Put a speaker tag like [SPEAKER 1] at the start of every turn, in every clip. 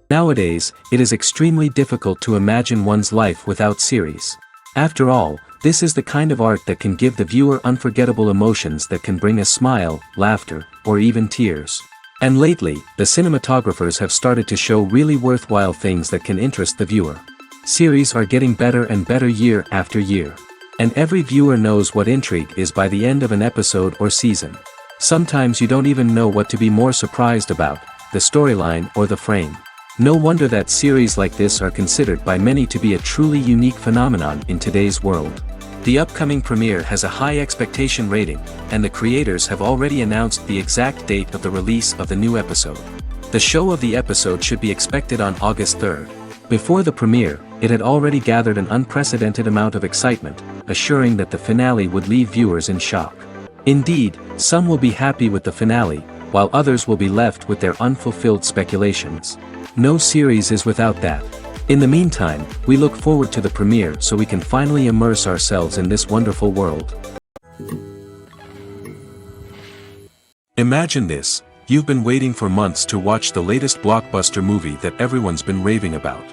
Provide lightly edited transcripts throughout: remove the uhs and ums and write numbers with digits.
[SPEAKER 1] Nowadays, it is extremely difficult to imagine one's life without series. After all, this is the kind of art that can give the viewer unforgettable emotions that can bring a smile, laughter, or even tears. And lately, the cinematographers have started to show really worthwhile things that can interest the viewer. Series are getting better and better year after year. And every viewer knows what intrigue is by the end of an episode or season. Sometimes you don't even know what to be more surprised about, the storyline or the frame. No wonder that series like this are considered by many to be a truly unique phenomenon in today's world. The upcoming premiere has a high expectation rating, and the creators have already announced the exact date of the release of the new episode. The show of the episode should be expected on August 3rd. Before the premiere, it had already gathered an unprecedented amount of excitement, assuring that the finale would leave viewers in shock. Indeed, some will be happy with the finale, while others will be left with their unfulfilled speculations. No series is without that. In the meantime, we look forward to the premiere so we can finally immerse ourselves in this wonderful world. Imagine this, you've been waiting for months to watch the latest blockbuster movie that everyone's been raving about.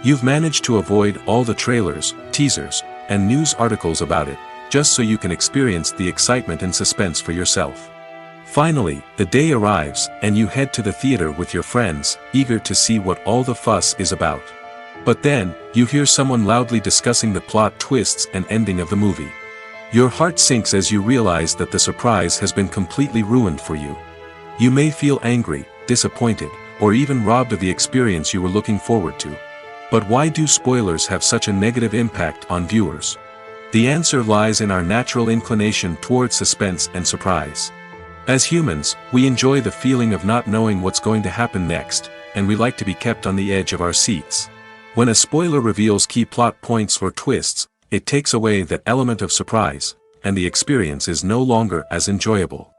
[SPEAKER 1] You've managed to avoid all the trailers, teasers, and news articles about it, just so you can experience the excitement and suspense for yourself. Finally, the day arrives, and you head to the theater with your friends, eager to see what all the fuss is about. But then, you hear someone loudly discussing the plot twists and ending of the movie. Your heart sinks as you realize that the surprise has been completely ruined for you. You may feel angry, disappointed, or even robbed of the experience you were looking forward to. But why do spoilers have such a negative impact on viewers? The answer lies in our natural inclination toward suspense and surprise. As humans, we enjoy the feeling of not knowing what's going to happen next, and we like to be kept on the edge of our seats. When a spoiler reveals key plot points or twists, it takes away that element of surprise, and the experience is no longer as enjoyable.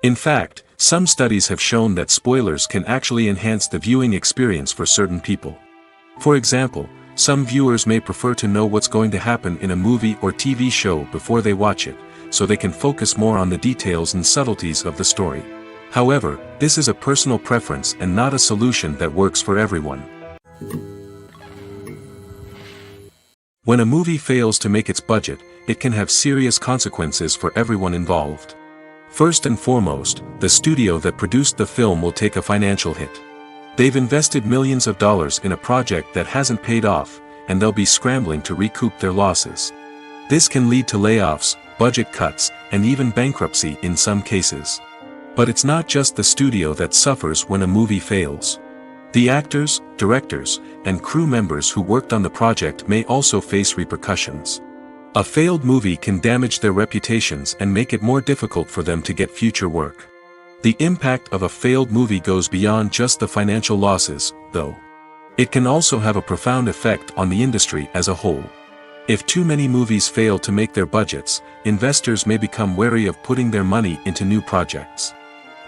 [SPEAKER 1] In fact, some studies have shown that spoilers can actually enhance the viewing experience for certain people. For example, some viewers may prefer to know what's going to happen in a movie or TV show before they watch it, so they can focus more on the details and subtleties of the story. However, this is a personal preference and not a solution that works for everyone. When a movie fails to make its budget, it can have serious consequences for everyone involved. First and foremost, the studio that produced the film will take a financial hit. They've invested millions of dollars in a project that hasn't paid off, and they'll be scrambling to recoup their losses. This can lead to layoffs, budget cuts, and even bankruptcy in some cases. But it's not just the studio that suffers when a movie fails. The actors, directors, and crew members who worked on the project may also face repercussions. A failed movie can damage their reputations and make it more difficult for them to get future work. The impact of a failed movie goes beyond just the financial losses, though. It can also have a profound effect on the industry as a whole. If too many movies fail to make their budgets, investors may become wary of putting their money into new projects.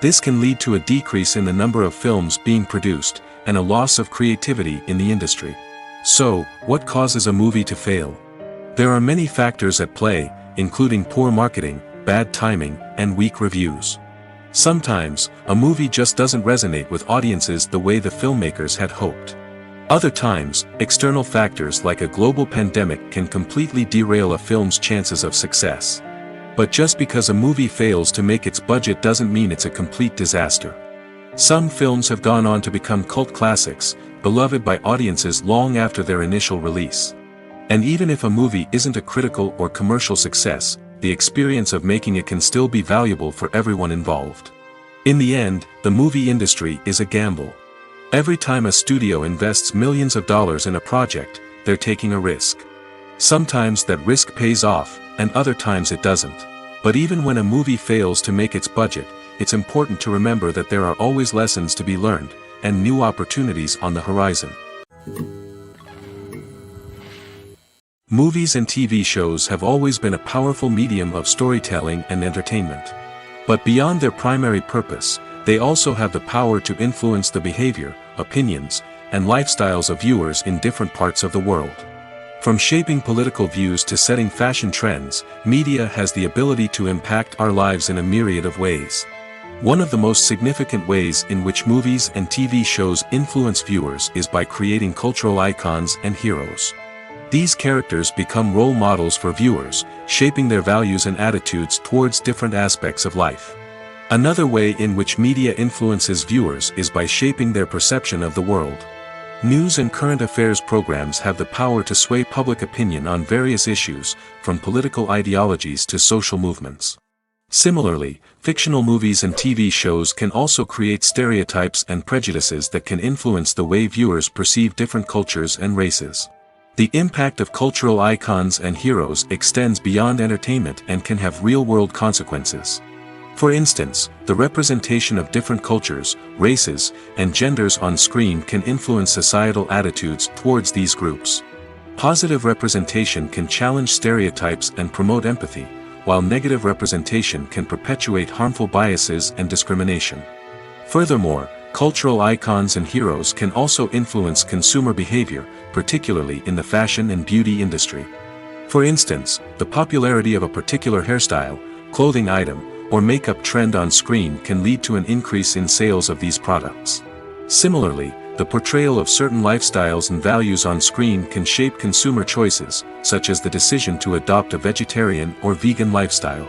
[SPEAKER 1] This can lead to a decrease in the number of films being produced, and a loss of creativity in the industry. So, what causes a movie to fail? There are many factors at play, including poor marketing, bad timing, and weak reviews. Sometimes, a movie just doesn't resonate with audiences the way the filmmakers had hoped. Other times, external factors like a global pandemic can completely derail a film's chances of success. But just because a movie fails to make its budget doesn't mean it's a complete disaster. Some films have gone on to become cult classics, beloved by audiences long after their initial release. And even if a movie isn't a critical or commercial success, the experience of making it can still be valuable for everyone involved. In the end, the movie industry is a gamble. Every time a studio invests millions of dollars in a project, they're taking a risk. Sometimes that risk pays off, and other times it doesn't. But even when a movie fails to make its budget, it's important to remember that there are always lessons to be learned, and new opportunities on the horizon. Movies and TV shows have always been a powerful medium of storytelling and entertainment. But beyond their primary purpose, they also have the power to influence the behavior, opinions, and lifestyles of viewers in different parts of the world. From shaping political views to setting fashion trends, media has the ability to impact our lives in a myriad of ways. One of the most significant ways in which movies and TV shows influence viewers is by creating cultural icons and heroes. These characters become role models for viewers, shaping their values and attitudes towards different aspects of life. Another way in which media influences viewers is by shaping their perception of the world. News and current affairs programs have the power to sway public opinion on various issues, from political ideologies to social movements. Similarly, fictional movies and TV shows can also create stereotypes and prejudices that can influence the way viewers perceive different cultures and races. The impact of cultural icons and heroes extends beyond entertainment and can have real-world consequences. For instance, the representation of different cultures, races, and genders on screen can influence societal attitudes towards these groups. Positive representation can challenge stereotypes and promote empathy, while negative representation can perpetuate harmful biases and discrimination. Furthermore, cultural icons and heroes can also influence consumer behavior, particularly in the fashion and beauty industry. For instance, the popularity of a particular hairstyle, clothing item, or makeup trend on screen can lead to an increase in sales of these products. Similarly, the portrayal of certain lifestyles and values on screen can shape consumer choices, such as the decision to adopt a vegetarian or vegan lifestyle.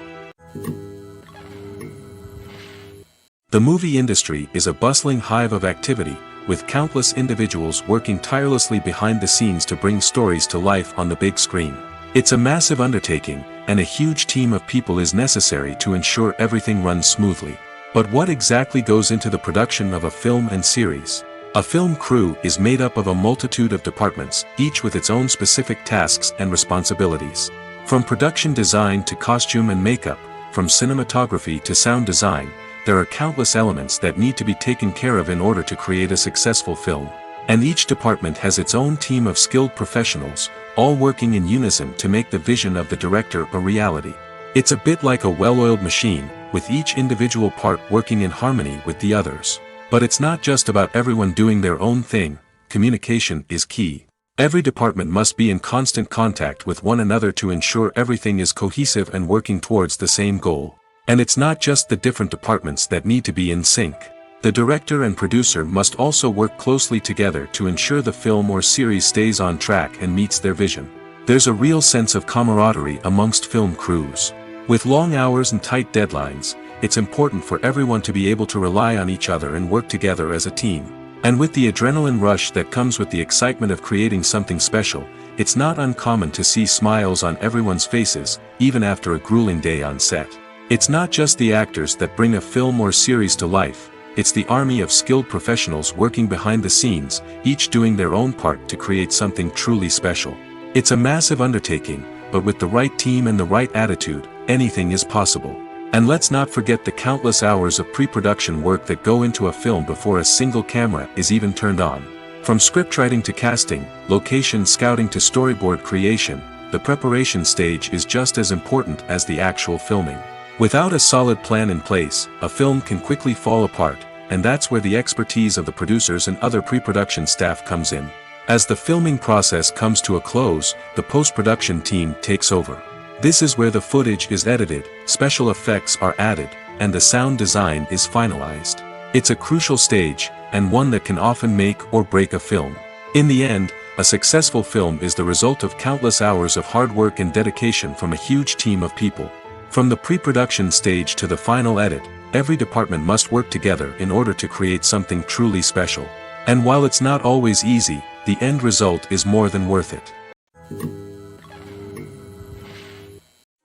[SPEAKER 1] The movie industry is a bustling hive of activity, with countless individuals working tirelessly behind the scenes to bring stories to life on the big screen. It's a massive undertaking, and a huge team of people is necessary to ensure everything runs smoothly. But what exactly goes into the production of a film and series? A film crew is made up of a multitude of departments, each with its own specific tasks and responsibilities. From production design to costume and makeup, from cinematography to sound design, there are countless elements that need to be taken care of in order to create a successful film. And each department has its own team of skilled professionals, all working in unison to make the vision of the director a reality. It's a bit like a well-oiled machine, with each individual part working in harmony with the others. But it's not just about everyone doing their own thing. Communication is key. Every department must be in constant contact with one another to ensure everything is cohesive and working towards the same goal. And it's not just the different departments that need to be in sync. The director and producer must also work closely together to ensure the film or series stays on track and meets their vision. There's a real sense of camaraderie amongst film crews. With long hours and tight deadlines, it's important for everyone to be able to rely on each other and work together as a team. And with the adrenaline rush that comes with the excitement of creating something special, it's not uncommon to see smiles on everyone's faces, even after a grueling day on set. It's not just the actors that bring a film or series to life, it's the army of skilled professionals working behind the scenes, each doing their own part to create something truly special. It's a massive undertaking, but with the right team and the right attitude, anything is possible. And let's not forget the countless hours of pre-production work that go into a film before a single camera is even turned on. From scriptwriting to casting, location scouting to storyboard creation, the preparation stage is just as important as the actual filming. Without a solid plan in place, a film can quickly fall apart, and that's where the expertise of the producers and other pre-production staff comes in. As the filming process comes to a close, the post-production team takes over. This is where the footage is edited, special effects are added, and the sound design is finalized. It's a crucial stage, and one that can often make or break a film. In the end, a successful film is the result of countless hours of hard work and dedication from a huge team of people. From the pre-production stage to the final edit, every department must work together in order to create something truly special. And while it's not always easy, the end result is more than worth it.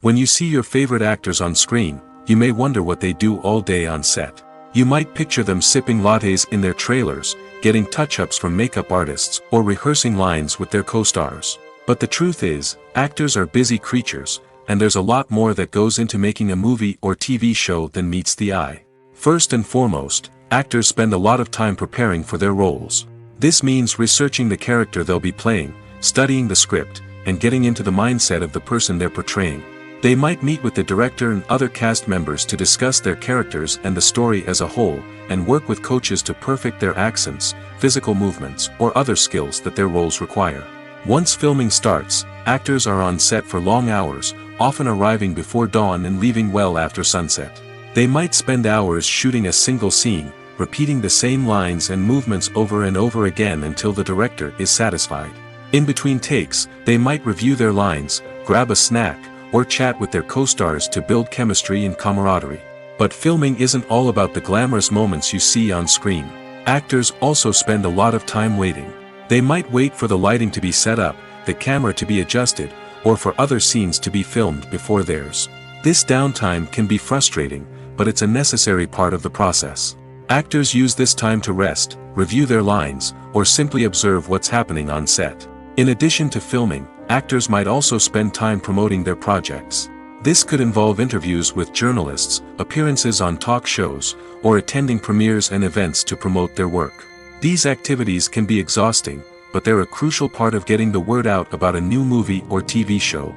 [SPEAKER 1] When you see your favorite actors on screen, you may wonder what they do all day on set. You might picture them sipping lattes in their trailers, getting touch-ups from makeup artists, or rehearsing lines with their co-stars. But the truth is, actors are busy creatures, and there's a lot more that goes into making a movie or TV show than meets the eye. First and foremost, actors spend a lot of time preparing for their roles. This means researching the character they'll be playing, studying the script, and getting into the mindset of the person they're portraying. They might meet with the director and other cast members to discuss their characters and the story as a whole, and work with coaches to perfect their accents, physical movements, or other skills that their roles require. Once filming starts, actors are on set for long hours, often arriving before dawn and leaving well after sunset. They might spend hours shooting a single scene, repeating the same lines and movements over and over again until the director is satisfied. In between takes, they might review their lines, grab a snack, or chat with their co-stars to build chemistry and camaraderie. But filming isn't all about the glamorous moments you see on screen. Actors also spend a lot of time waiting. They might wait for the lighting to be set up, the camera to be adjusted, or for other scenes to be filmed before theirs. This downtime can be frustrating, but it's a necessary part of the process. Actors use this time to rest, review their lines, or simply observe what's happening on set. In addition to filming, actors might also spend time promoting their projects. This could involve interviews with journalists, appearances on talk shows, or attending premieres and events to promote their work. These activities can be exhausting, but they're a crucial part of getting the word out about a new movie or TV show.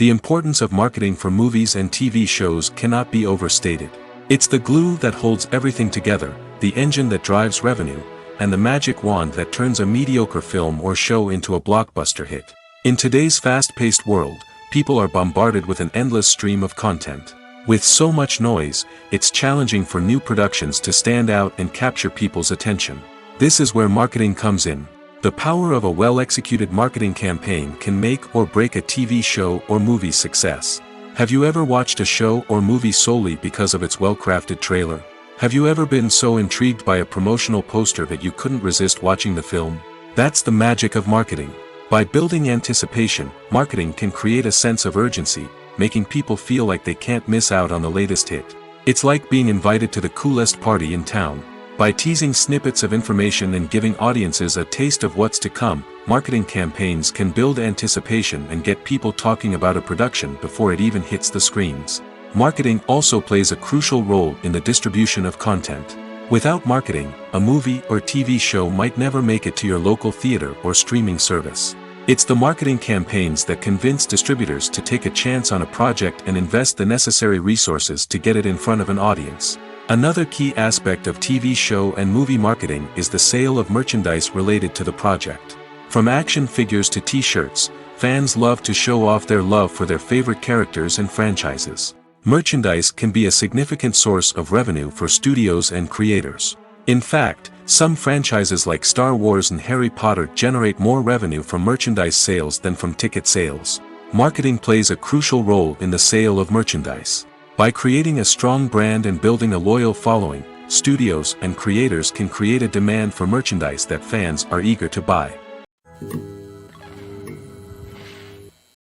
[SPEAKER 1] The importance of marketing for movies and TV shows cannot be overstated. It's the glue that holds everything together, the engine that drives revenue, and the magic wand that turns a mediocre film or show into a blockbuster hit. In today's fast-paced world, people are bombarded with an endless stream of content. With so much noise, it's challenging for new productions to stand out and capture people's attention. This is where marketing comes in. The power of a well-executed marketing campaign can make or break a TV show or movie's success. Have you ever watched a show or movie solely because of its well-crafted trailer? Have you ever been so intrigued by a promotional poster that you couldn't resist watching the film? That's the magic of marketing. By building anticipation, marketing can create a sense of urgency, making people feel like they can't miss out on the latest hit. It's like being invited to the coolest party in town. By teasing snippets of information and giving audiences a taste of what's to come, marketing campaigns can build anticipation and get people talking about a production before it even hits the screens. Marketing also plays a crucial role in the distribution of content. Without marketing, a movie or TV show might never make it to your local theater or streaming service. It's the marketing campaigns that convince distributors to take a chance on a project and invest the necessary resources to get it in front of an audience. Another key aspect of TV show and movie marketing is the sale of merchandise related to the project. From action figures to t-shirts, fans love to show off their love for their favorite characters and franchises. Merchandise can be a significant source of revenue for studios and creators. In fact, some franchises like Star Wars and Harry Potter generate more revenue from merchandise sales than from ticket sales. Marketing plays a crucial role in the sale of merchandise. By creating a strong brand and building a loyal following, studios and creators can create a demand for merchandise that fans are eager to buy.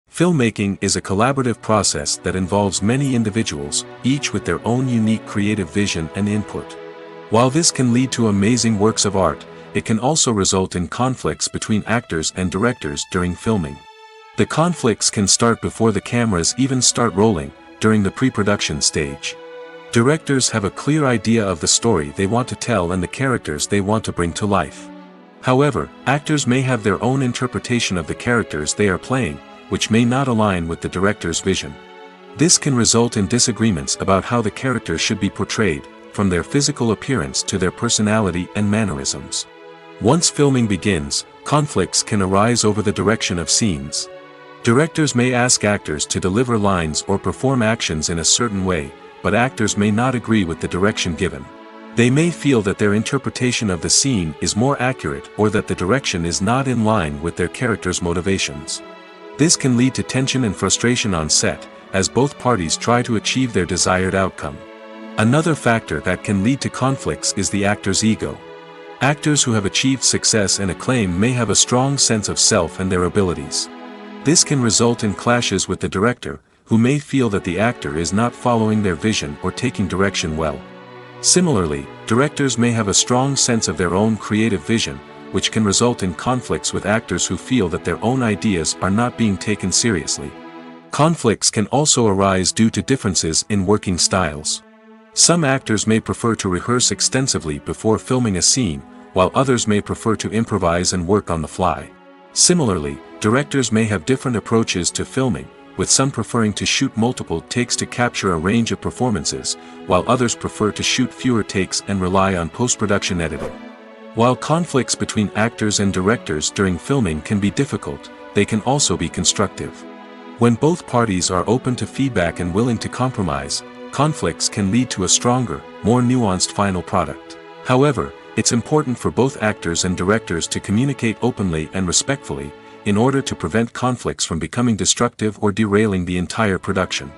[SPEAKER 1] Filmmaking is a collaborative process that involves many individuals, each with their own unique creative vision and input. While this can lead to amazing works of art, it can also result in conflicts between actors and directors during filming. The conflicts can start before the cameras even start rolling, during the pre-production stage. Directors have a clear idea of the story they want to tell and the characters they want to bring to life. However, actors may have their own interpretation of the characters they are playing, which may not align with the director's vision. This can result in disagreements about how the characters should be portrayed, from their physical appearance to their personality and mannerisms. Once filming begins, conflicts can arise over the direction of scenes. Directors may ask actors to deliver lines or perform actions in a certain way, but actors may not agree with the direction given. They may feel that their interpretation of the scene is more accurate or that the direction is not in line with their character's motivations. This can lead to tension and frustration on set, as both parties try to achieve their desired outcome. Another factor that can lead to conflicts is the actor's ego. Actors who have achieved success and acclaim may have a strong sense of self and their abilities. This can result in clashes with the director, who may feel that the actor is not following their vision or taking direction well. Similarly, directors may have a strong sense of their own creative vision, which can result in conflicts with actors who feel that their own ideas are not being taken seriously. Conflicts can also arise due to differences in working styles. Some actors may prefer to rehearse extensively before filming a scene, while others may prefer to improvise and work on the fly. Similarly, directors may have different approaches to filming, with some preferring to shoot multiple takes to capture a range of performances, while others prefer to shoot fewer takes and rely on post-production editing. While conflicts between actors and directors during filming can be difficult, they can also be constructive. When both parties are open to feedback and willing to compromise, conflicts can lead to a stronger, more nuanced final product. However, it's important for both actors and directors to communicate openly and respectfully, in order to prevent conflicts from becoming destructive or derailing the entire production.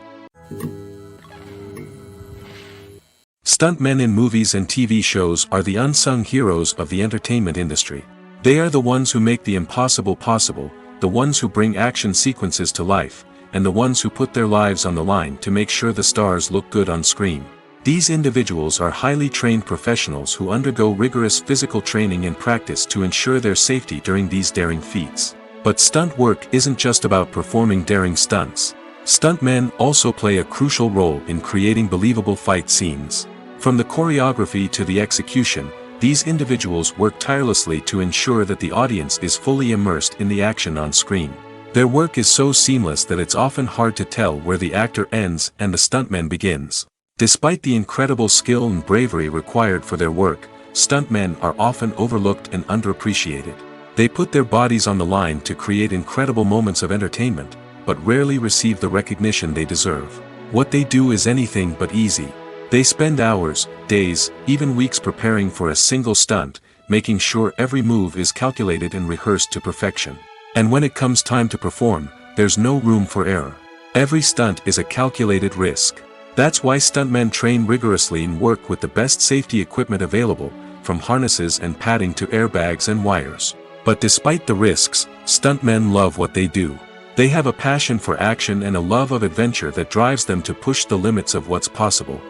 [SPEAKER 1] Stuntmen in movies and TV shows are the unsung heroes of the entertainment industry. They are the ones who make the impossible possible, the ones who bring action sequences to life, and the ones who put their lives on the line to make sure the stars look good on screen. These individuals are highly trained professionals who undergo rigorous physical training and practice to ensure their safety during these daring feats. But stunt work isn't just about performing daring stunts. Stuntmen also play a crucial role in creating believable fight scenes. From the choreography to the execution, these individuals work tirelessly to ensure that the audience is fully immersed in the action on screen. Their work is so seamless that it's often hard to tell where the actor ends and the stuntman begins. Despite the incredible skill and bravery required for their work, stuntmen are often overlooked and underappreciated. They put their bodies on the line to create incredible moments of entertainment, but rarely receive the recognition they deserve. What they do is anything but easy. They spend hours, days, even weeks preparing for a single stunt, making sure every move is calculated and rehearsed to perfection. And when it comes time to perform, there's no room for error. Every stunt is a calculated risk. That's why stuntmen train rigorously and work with the best safety equipment available, from harnesses and padding to airbags and wires. But despite the risks, stuntmen love what they do. They have a passion for action and a love of adventure that drives them to push the limits of what's possible.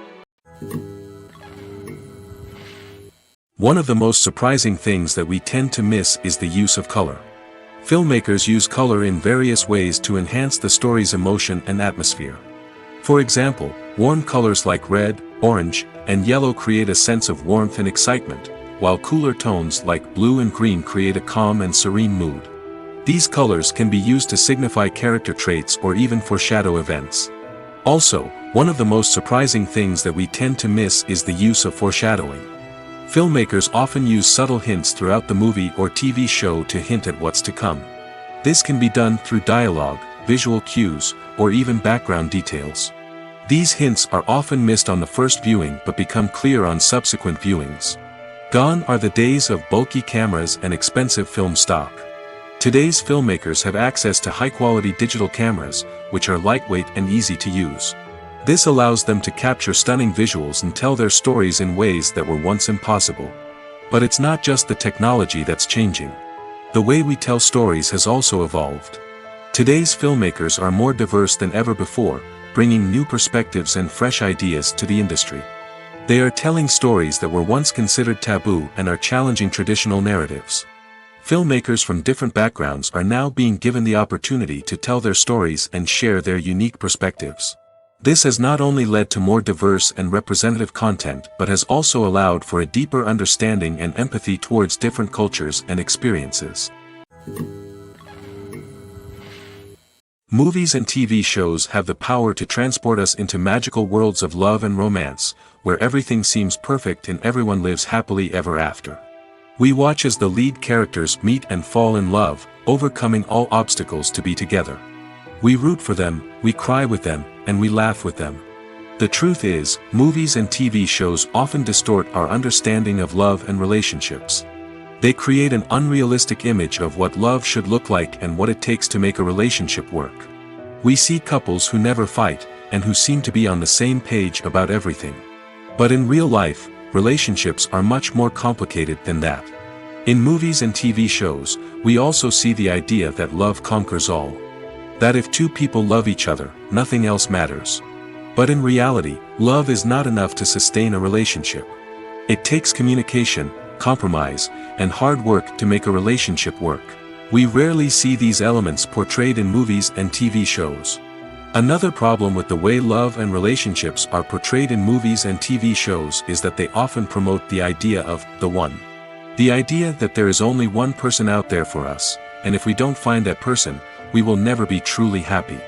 [SPEAKER 1] One of the most surprising things that we tend to miss is the use of color. Filmmakers use color in various ways to enhance the story's emotion and atmosphere. For example, warm colors like red, orange, and yellow create a sense of warmth and excitement, while cooler tones like blue and green create a calm and serene mood. These colors can be used to signify character traits or even foreshadow events. Also, one of the most surprising things that we tend to miss is the use of foreshadowing. Filmmakers often use subtle hints throughout the movie or TV show to hint at what's to come. This can be done through dialogue, visual cues, or even background details. These hints are often missed on the first viewing but become clear on subsequent viewings. Gone are the days of bulky cameras and expensive film stock. Today's filmmakers have access to high-quality digital cameras, which are lightweight and easy to use. This allows them to capture stunning visuals and tell their stories in ways that were once impossible. But it's not just the technology that's changing. The way we tell stories has also evolved. Today's filmmakers are more diverse than ever before, bringing new perspectives and fresh ideas to the industry. They are telling stories that were once considered taboo and are challenging traditional narratives. Filmmakers from different backgrounds are now being given the opportunity to tell their stories and share their unique perspectives. This has not only led to more diverse and representative content but has also allowed for a deeper understanding and empathy towards different cultures and experiences. Movies and TV shows have the power to transport us into magical worlds of love and romance, where everything seems perfect and everyone lives happily ever after. We watch as the lead characters meet and fall in love, overcoming all obstacles to be together. We root for them, we cry with them, and we laugh with them. The truth is, movies and TV shows often distort our understanding of love and relationships. They create an unrealistic image of what love should look like and what it takes to make a relationship work. We see couples who never fight, and who seem to be on the same page about everything. But in real life, relationships are much more complicated than that. In movies and TV shows, we also see the idea that love conquers all. That if two people love each other, nothing else matters. But in reality, love is not enough to sustain a relationship. It takes communication, compromise, and hard work to make a relationship work. We rarely see these elements portrayed in movies and TV shows. Another problem with the way love and relationships are portrayed in movies and TV shows is that they often promote the idea of the one. The idea that there is only one person out there for us, and if we don't find that person, we will never be truly happy.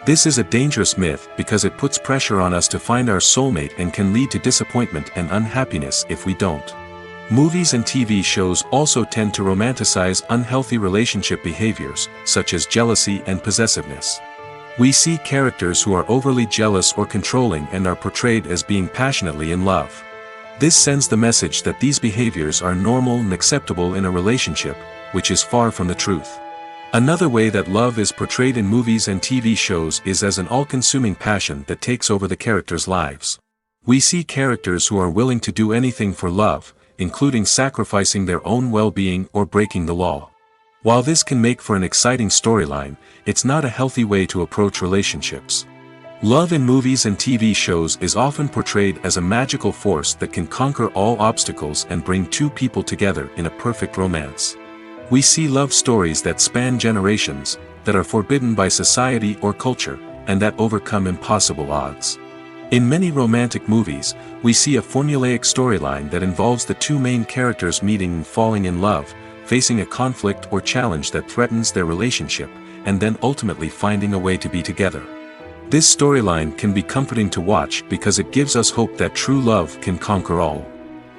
[SPEAKER 1] This is a dangerous myth because it puts pressure on us to find our soulmate and can lead to disappointment and unhappiness if we don't. Movies and TV shows also tend to romanticize unhealthy relationship behaviors, such as jealousy and possessiveness. We see characters who are overly jealous or controlling and are portrayed as being passionately in love. This sends the message that these behaviors are normal and acceptable in a relationship, which is far from the truth. Another way that love is portrayed in movies and TV shows is as an all-consuming passion that takes over the characters' lives. We see characters who are willing to do anything for love, including sacrificing their own well-being or breaking the law. While this can make for an exciting storyline, it's not a healthy way to approach relationships. Love in movies and TV shows is often portrayed as a magical force that can conquer all obstacles and bring two people together in a perfect romance. We see love stories that span generations, that are forbidden by society or culture, and that overcome impossible odds. In many romantic movies, we see a formulaic storyline that involves the two main characters meeting and falling in love, facing a conflict or challenge that threatens their relationship, and then ultimately finding a way to be together. This storyline can be comforting to watch because it gives us hope that true love can conquer all.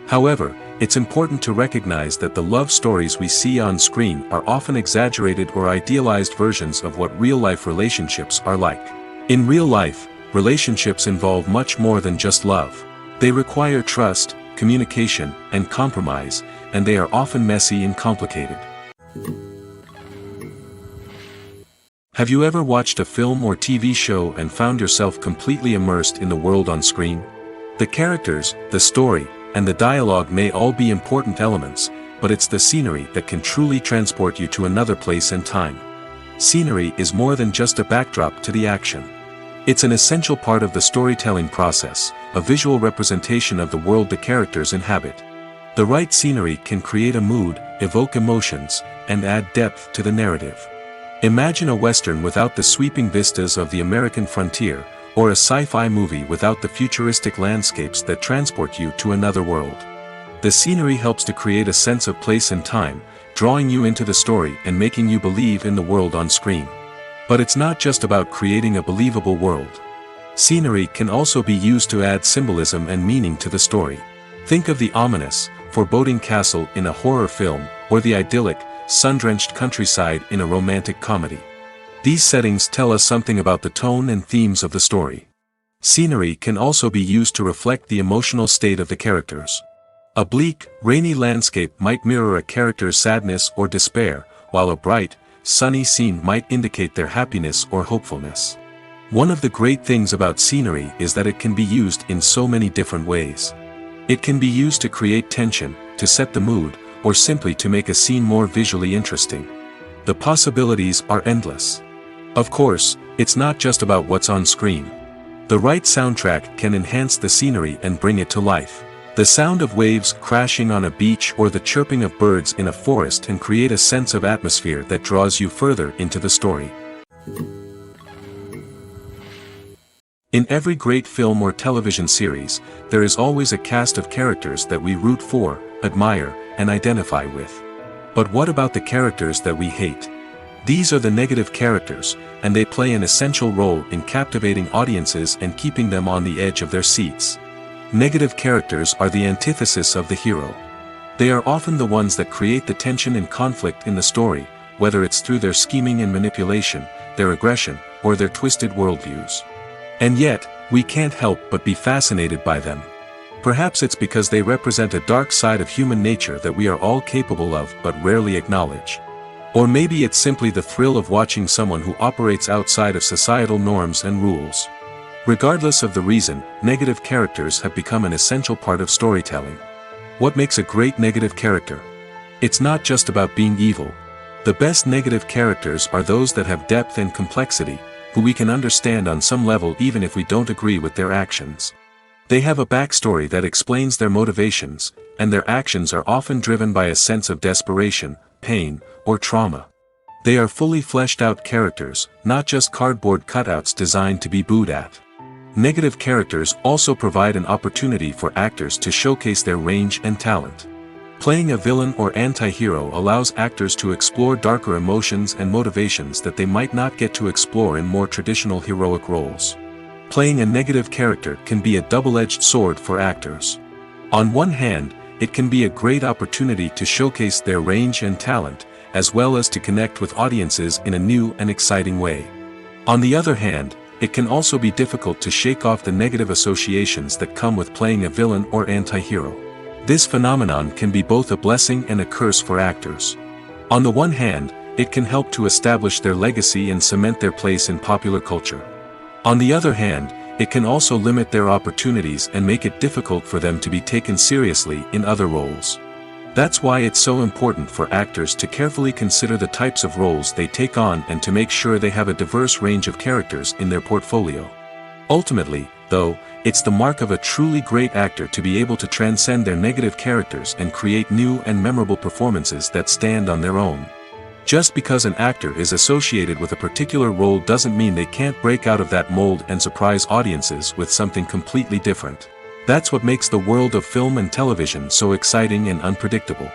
[SPEAKER 1] However, it's important to recognize that the love stories we see on screen are often exaggerated or idealized versions of what real-life relationships are like. In real life, relationships involve much more than just love. They require trust, communication, and compromise, and they are often messy and complicated. Have you ever watched a film or TV show and found yourself completely immersed in the world on screen? The characters, the story, and the dialogue may all be important elements, but it's the scenery that can truly transport you to another place and time. Scenery is more than just a backdrop to the action. It's an essential part of the storytelling process, a visual representation of the world the characters inhabit. The right scenery can create a mood, evoke emotions, and add depth to the narrative. Imagine a Western without the sweeping vistas of the American frontier, or a sci-fi movie without the futuristic landscapes that transport you to another world. The scenery helps to create a sense of place and time, drawing you into the story and making you believe in the world on screen. But it's not just about creating a believable world. Scenery can also be used to add symbolism and meaning to the story. Think of the ominous, foreboding castle in a horror film, or the idyllic, sun-drenched countryside in a romantic comedy. These settings tell us something about the tone and themes of the story. Scenery can also be used to reflect the emotional state of the characters. A bleak, rainy landscape might mirror a character's sadness or despair, while a bright, sunny scene might indicate their happiness or hopefulness. One of the great things about scenery is that it can be used in so many different ways. It can be used to create tension, to set the mood, or simply to make a scene more visually interesting. The possibilities are endless. Of course, it's not just about what's on screen. The right soundtrack can enhance the scenery and bring it to life. The sound of waves crashing on a beach or the chirping of birds in a forest can create a sense of atmosphere that draws you further into the story. In every great film or television series, there is always a cast of characters that we root for, admire, and identify with. But what about the characters that we hate? These are the negative characters, and they play an essential role in captivating audiences and keeping them on the edge of their seats. Negative characters are the antithesis of the hero. They are often the ones that create the tension and conflict in the story, whether it's through their scheming and manipulation, their aggression, or their twisted worldviews. And yet, we can't help but be fascinated by them. Perhaps it's because they represent a dark side of human nature that we are all capable of but rarely acknowledge. Or maybe it's simply the thrill of watching someone who operates outside of societal norms and rules. Regardless of the reason, negative characters have become an essential part of storytelling. What makes a great negative character? It's not just about being evil. The best negative characters are those that have depth and complexity, who we can understand on some level even if we don't agree with their actions. They have a backstory that explains their motivations, and their actions are often driven by a sense of desperation, pain, or trauma. They are fully fleshed out characters, not just cardboard cutouts designed to be booed at. Negative characters also provide an opportunity for actors to showcase their range and talent. Playing a villain or anti-hero allows actors to explore darker emotions and motivations that they might not get to explore in more traditional heroic roles. Playing a negative character can be a double-edged sword for actors. On one hand, it can be a great opportunity to showcase their range and talent, as well as to connect with audiences in a new and exciting way. On the other hand, it can also be difficult to shake off the negative associations that come with playing a villain or anti-hero. This phenomenon can be both a blessing and a curse for actors. On the one hand, it can help to establish their legacy and cement their place in popular culture. On the other hand, it can also limit their opportunities and make it difficult for them to be taken seriously in other roles. That's why it's so important for actors to carefully consider the types of roles they take on and to make sure they have a diverse range of characters in their portfolio. Ultimately, though, it's the mark of a truly great actor to be able to transcend their negative characters and create new and memorable performances that stand on their own. Just because an actor is associated with a particular role doesn't mean they can't break out of that mold and surprise audiences with something completely different. That's what makes the world of film and television so exciting and unpredictable.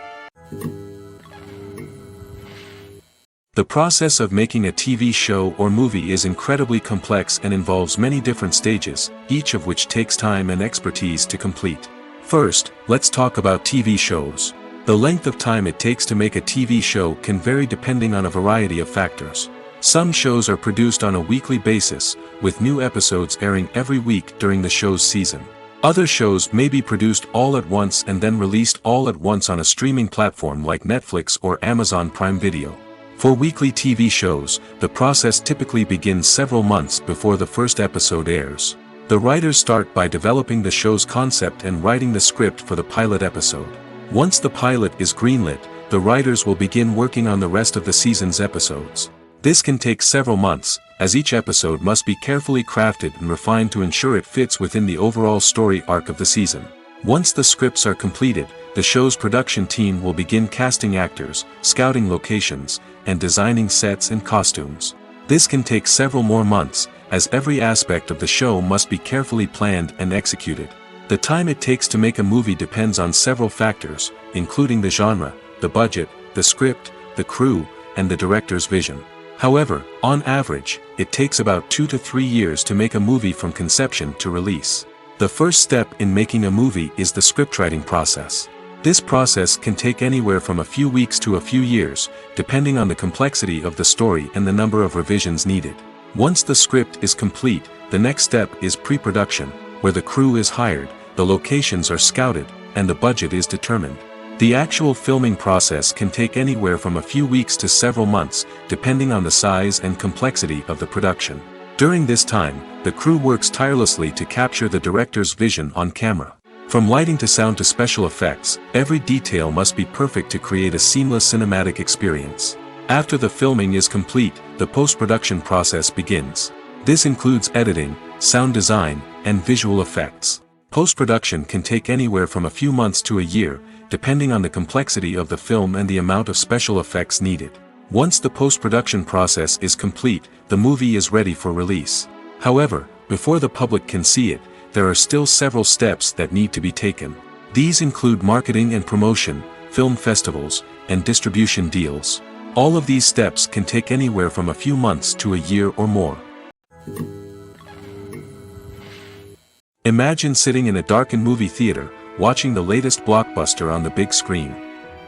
[SPEAKER 1] The process of making a TV show or movie is incredibly complex and involves many different stages, each of which takes time and expertise to complete. First, let's talk about TV shows. The length of time it takes to make a TV show can vary depending on a variety of factors. Some shows are produced on a weekly basis, with new episodes airing every week during the show's season. Other shows may be produced all at once and then released all at once on a streaming platform like Netflix or Amazon Prime Video. For weekly TV shows, the process typically begins several months before the first episode airs. The writers start by developing the show's concept and writing the script for the pilot episode. Once the pilot is greenlit, the writers will begin working on the rest of the season's episodes. This can take several months, as each episode must be carefully crafted and refined to ensure it fits within the overall story arc of the season. Once the scripts are completed, the show's production team will begin casting actors, scouting locations, and designing sets and costumes. This can take several more months, as every aspect of the show must be carefully planned and executed. The time it takes to make a movie depends on several factors, including the genre, the budget, the script, the crew, and the director's vision. However, on average, it takes about 2 to 3 years to make a movie from conception to release. The first step in making a movie is the scriptwriting process. This process can take anywhere from a few weeks to a few years, depending on the complexity of the story and the number of revisions needed. Once the script is complete, the next step is pre-production, where the crew is hired, the locations are scouted, and the budget is determined. The actual filming process can take anywhere from a few weeks to several months, depending on the size and complexity of the production. During this time, the crew works tirelessly to capture the director's vision on camera. From lighting to sound to special effects, every detail must be perfect to create a seamless cinematic experience. After the filming is complete, the post-production process begins. This includes editing, sound design, and visual effects. Post-production can take anywhere from a few months to a year, depending on the complexity of the film and the amount of special effects needed. Once the post-production process is complete, the movie is ready for release. However, before the public can see it, there are still several steps that need to be taken. These include marketing and promotion, film festivals, and distribution deals. All of these steps can take anywhere from a few months to a year or more. Imagine sitting in a darkened movie theater, watching the latest blockbuster on the big screen.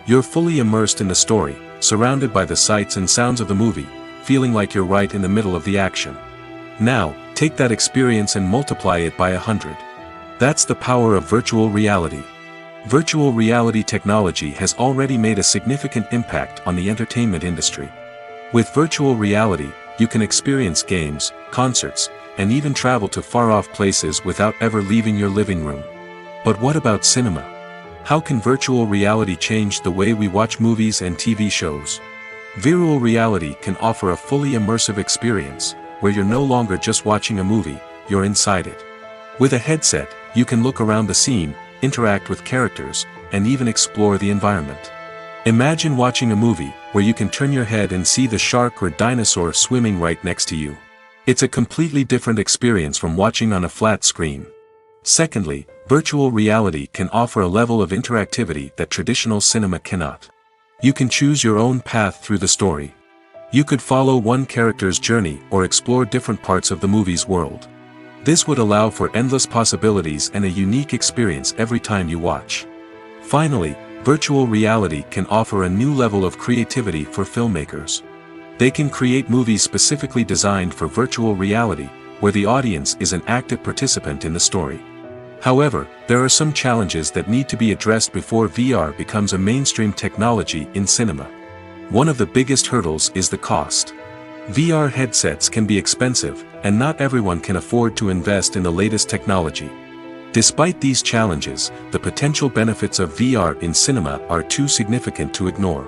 [SPEAKER 1] You're fully immersed in the story, surrounded by the sights and sounds of the movie, feeling like you're right in the middle of the action. Now, take that experience and multiply it by 100. That's the power of virtual reality. Virtual reality technology has already made a significant impact on the entertainment industry. With virtual reality, you can experience games, concerts, and even travel to far-off places without ever leaving your living room. But what about cinema? How can virtual reality change the way we watch movies and TV shows? Virtual reality can offer a fully immersive experience, where you're no longer just watching a movie, you're inside it. With a headset, you can look around the scene, interact with characters, and even explore the environment. Imagine watching a movie, where you can turn your head and see the shark or dinosaur swimming right next to you. It's a completely different experience from watching on a flat screen. Secondly, virtual reality can offer a level of interactivity that traditional cinema cannot. You can choose your own path through the story. You could follow one character's journey or explore different parts of the movie's world. This would allow for endless possibilities and a unique experience every time you watch. Finally, virtual reality can offer a new level of creativity for filmmakers. They can create movies specifically designed for virtual reality, where the audience is an active participant in the story. However, there are some challenges that need to be addressed before VR becomes a mainstream technology in cinema. One of the biggest hurdles is the cost. VR headsets can be expensive, and not everyone can afford to invest in the latest technology. Despite these challenges, the potential benefits of VR in cinema are too significant to ignore.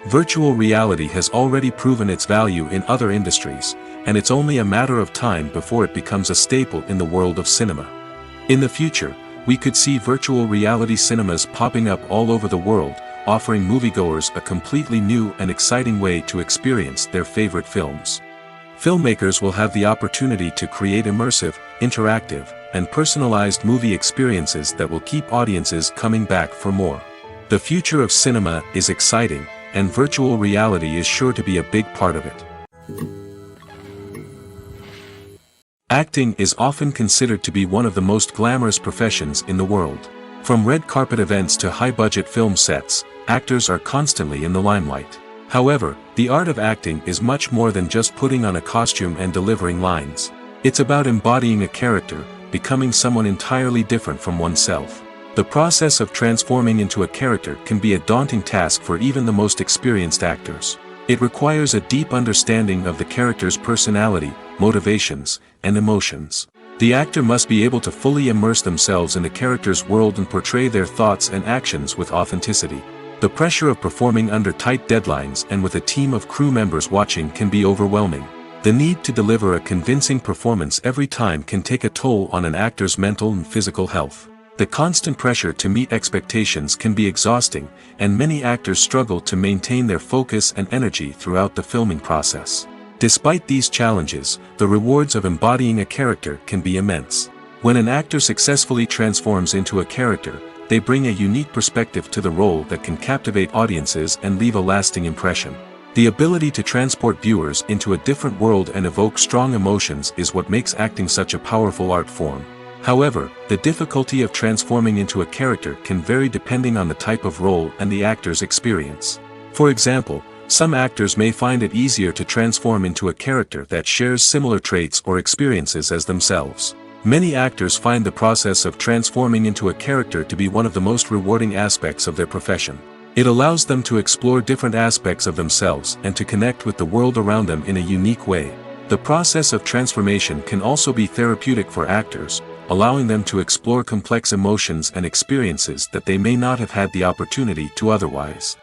[SPEAKER 1] Virtual reality has already proven its value in other industries, and it's only a matter of time before it becomes a staple in the world of cinema. In the future, we could see virtual reality cinemas popping up all over the world, offering moviegoers a completely new and exciting way to experience their favorite films. Filmmakers will have the opportunity to create immersive, interactive, and personalized movie experiences that will keep audiences coming back for more. The future of cinema is exciting, and virtual reality is sure to be a big part of it. Acting is often considered to be one of the most glamorous professions in the world. From red carpet events to high-budget film sets, actors are constantly in the limelight. However, the art of acting is much more than just putting on a costume and delivering lines. It's about embodying a character, becoming someone entirely different from oneself. The process of transforming into a character can be a daunting task for even the most experienced actors. It requires a deep understanding of the character's personality, motivations, and emotions. The actor must be able to fully immerse themselves in the character's world and portray their thoughts and actions with authenticity. The pressure of performing under tight deadlines and with a team of crew members watching can be overwhelming. The need to deliver a convincing performance every time can take a toll on an actor's mental and physical health. The constant pressure to meet expectations can be exhausting, and many actors struggle to maintain their focus and energy throughout the filming process. Despite these challenges, the rewards of embodying a character can be immense. When an actor successfully transforms into a character, they bring a unique perspective to the role that can captivate audiences and leave a lasting impression. The ability to transport viewers into a different world and evoke strong emotions is what makes acting such a powerful art form. However, the difficulty of transforming into a character can vary depending on the type of role and the actor's experience. For example, some actors may find it easier to transform into a character that shares similar traits or experiences as themselves. Many actors find the process of transforming into a character to be one of the most rewarding aspects of their profession. It allows them to explore different aspects of themselves and to connect with the world around them in a unique way. The process of transformation can also be therapeutic for actors, allowing them to explore complex emotions and experiences that they may not have had the opportunity to otherwise.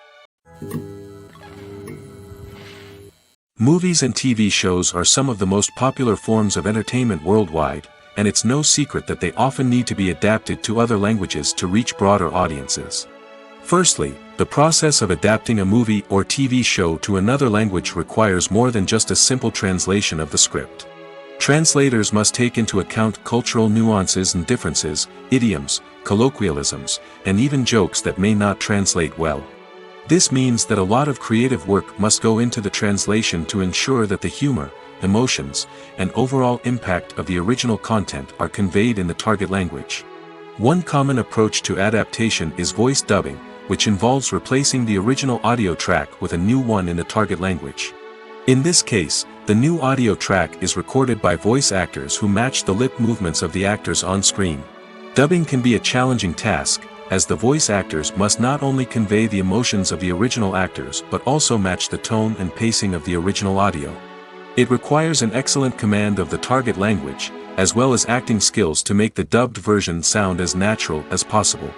[SPEAKER 1] Movies and TV shows are some of the most popular forms of entertainment worldwide, and it's no secret that they often need to be adapted to other languages to reach broader audiences. Firstly, the process of adapting a movie or TV show to another language requires more than just a simple translation of the script. Translators must take into account cultural nuances and differences, idioms, colloquialisms, and even jokes that may not translate well. This means that a lot of creative work must go into the translation to ensure that the humor, emotions, and overall impact of the original content are conveyed in the target language. One common approach to adaptation is voice dubbing, which involves replacing the original audio track with a new one in the target language. In this case, the new audio track is recorded by voice actors who match the lip movements of the actors on screen. Dubbing can be a challenging task, as the voice actors must not only convey the emotions of the original actors but also match the tone and pacing of the original audio. It requires an excellent command of the target language, as well as acting skills to make the dubbed version sound as natural as possible.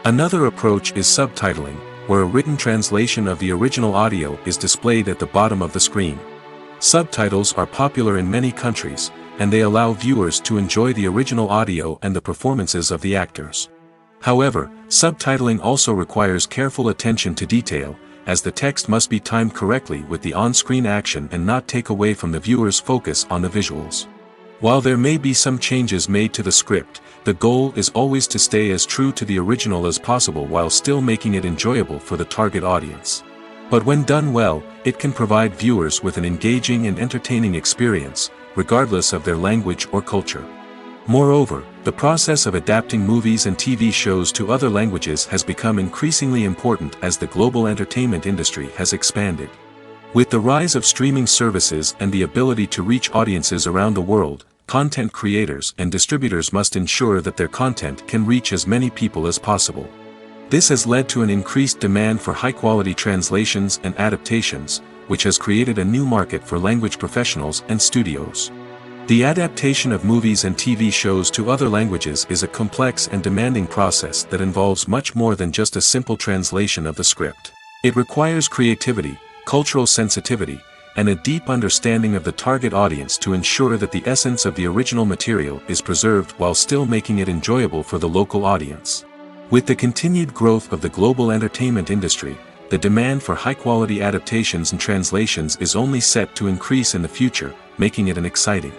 [SPEAKER 1] Another approach is subtitling, where a written translation of the original audio is displayed at the bottom of the screen. Subtitles are popular in many countries, and they allow viewers to enjoy the original audio and the performances of the actors. However, subtitling also requires careful attention to detail, as the text must be timed correctly with the on-screen action and not take away from the viewer's focus on the visuals. While there may be some changes made to the script, the goal is always to stay as true to the original as possible while still making it enjoyable for the target audience. But when done well, it can provide viewers with an engaging and entertaining experience, regardless of their language or culture. Moreover, the process of adapting movies and TV shows to other languages has become increasingly important as the global entertainment industry has expanded. With the rise of streaming services and the ability to reach audiences around the world, content creators and distributors must ensure that their content can reach as many people as possible. This has led to an increased demand for high-quality translations and adaptations, which has created a new market for language professionals and studios. The adaptation of movies and TV shows to other languages is a complex and demanding process that involves much more than just a simple translation of the script. It requires creativity, cultural sensitivity, and a deep understanding of the target audience to ensure that the essence of the original material is preserved while still making it enjoyable for the local audience. With the continued growth of the global entertainment industry, the demand for high-quality adaptations and translations is only set to increase in the future, making it an exciting.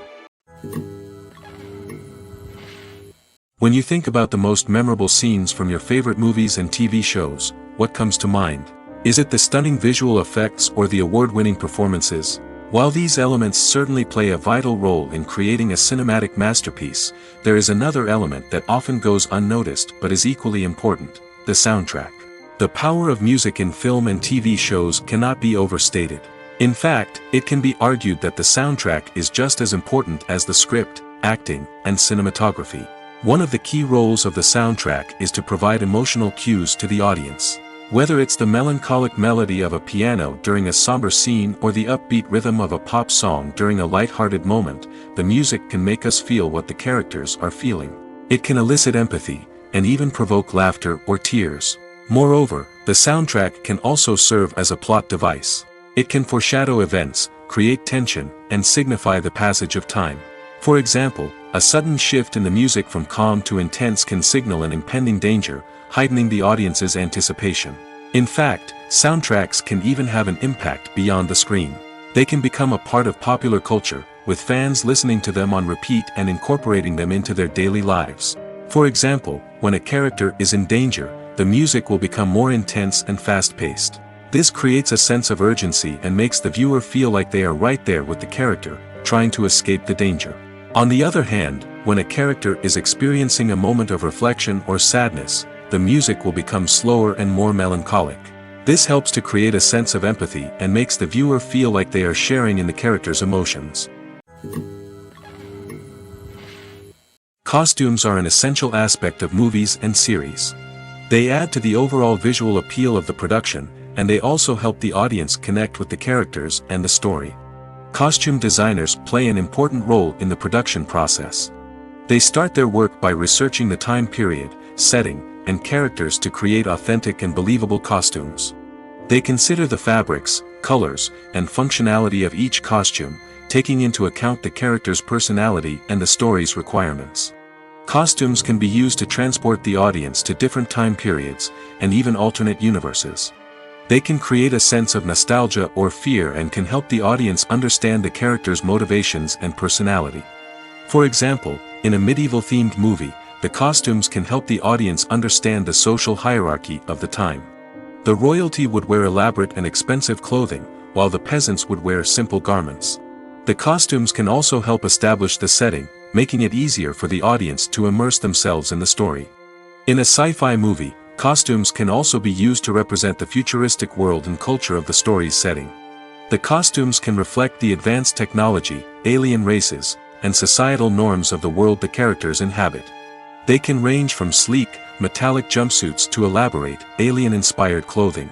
[SPEAKER 1] When you think about the most memorable scenes from your favorite movies and TV shows, what comes to mind? Is it the stunning visual effects or the award-winning performances? While these elements certainly play a vital role in creating a cinematic masterpiece, there is another element that often goes unnoticed but is equally important: the soundtrack. The power of music in film and TV shows cannot be overstated. In fact, it can be argued that the soundtrack is just as important as the script, acting, and cinematography. One of the key roles of the soundtrack is to provide emotional cues to the audience. Whether it's the melancholic melody of a piano during a somber scene or the upbeat rhythm of a pop song during a light-hearted moment, the music can make us feel what the characters are feeling. It can elicit empathy, and even provoke laughter or tears. Moreover, the soundtrack can also serve as a plot device. It can foreshadow events, create tension, and signify the passage of time. For example, a sudden shift in the music from calm to intense can signal an impending danger, heightening the audience's anticipation. In fact, soundtracks can even have an impact beyond the screen. They can become a part of popular culture, with fans listening to them on repeat and incorporating them into their daily lives. For example, when a character is in danger, the music will become more intense and fast-paced. This creates a sense of urgency and makes the viewer feel like they are right there with the character, trying to escape the danger. On the other hand, when a character is experiencing a moment of reflection or sadness, the music will become slower and more melancholic. This helps to create a sense of empathy and makes the viewer feel like they are sharing in the character's emotions. Costumes are an essential aspect of movies and series. They add to the overall visual appeal of the production, and they also help the audience connect with the characters and the story. Costume designers play an important role in the production process. They start their work by researching the time period, setting, and characters to create authentic and believable costumes. They consider the fabrics, colors, and functionality of each costume, taking into account the character's personality and the story's requirements. Costumes can be used to transport the audience to different time periods, and even alternate universes. They can create a sense of nostalgia or fear and can help the audience understand the character's motivations and personality. For example, in a medieval-themed movie, the costumes can help the audience understand the social hierarchy of the time. The royalty would wear elaborate and expensive clothing, while the peasants would wear simple garments. The costumes can also help establish the setting, making it easier for the audience to immerse themselves in the story. In a sci-fi movie, costumes can also be used to represent the futuristic world and culture of the story's setting. The costumes can reflect the advanced technology, alien races, and societal norms of the world the characters inhabit. They can range from sleek, metallic jumpsuits to elaborate, alien-inspired clothing.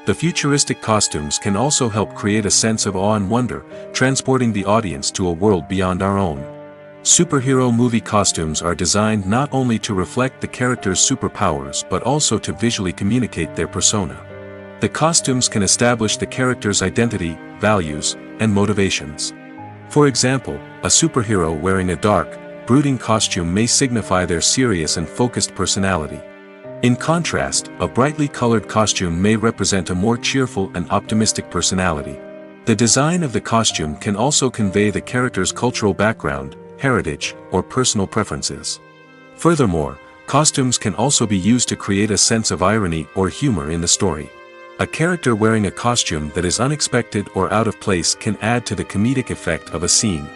[SPEAKER 1] The futuristic costumes can also help create a sense of awe and wonder, transporting the audience to a world beyond our own. Superhero movie costumes are designed not only to reflect the character's superpowers but also to visually communicate their persona. The costumes can establish the character's identity, values, and motivations. For example, a superhero wearing a dark, brooding costume may signify their serious and focused personality. In contrast, a brightly colored costume may represent a more cheerful and optimistic personality. The design of the costume can also convey the character's cultural background, heritage, or personal preferences. Furthermore, costumes can also be used to create a sense of irony or humor in the story. A character wearing a costume that is unexpected or out of place can add to the comedic effect of a scene.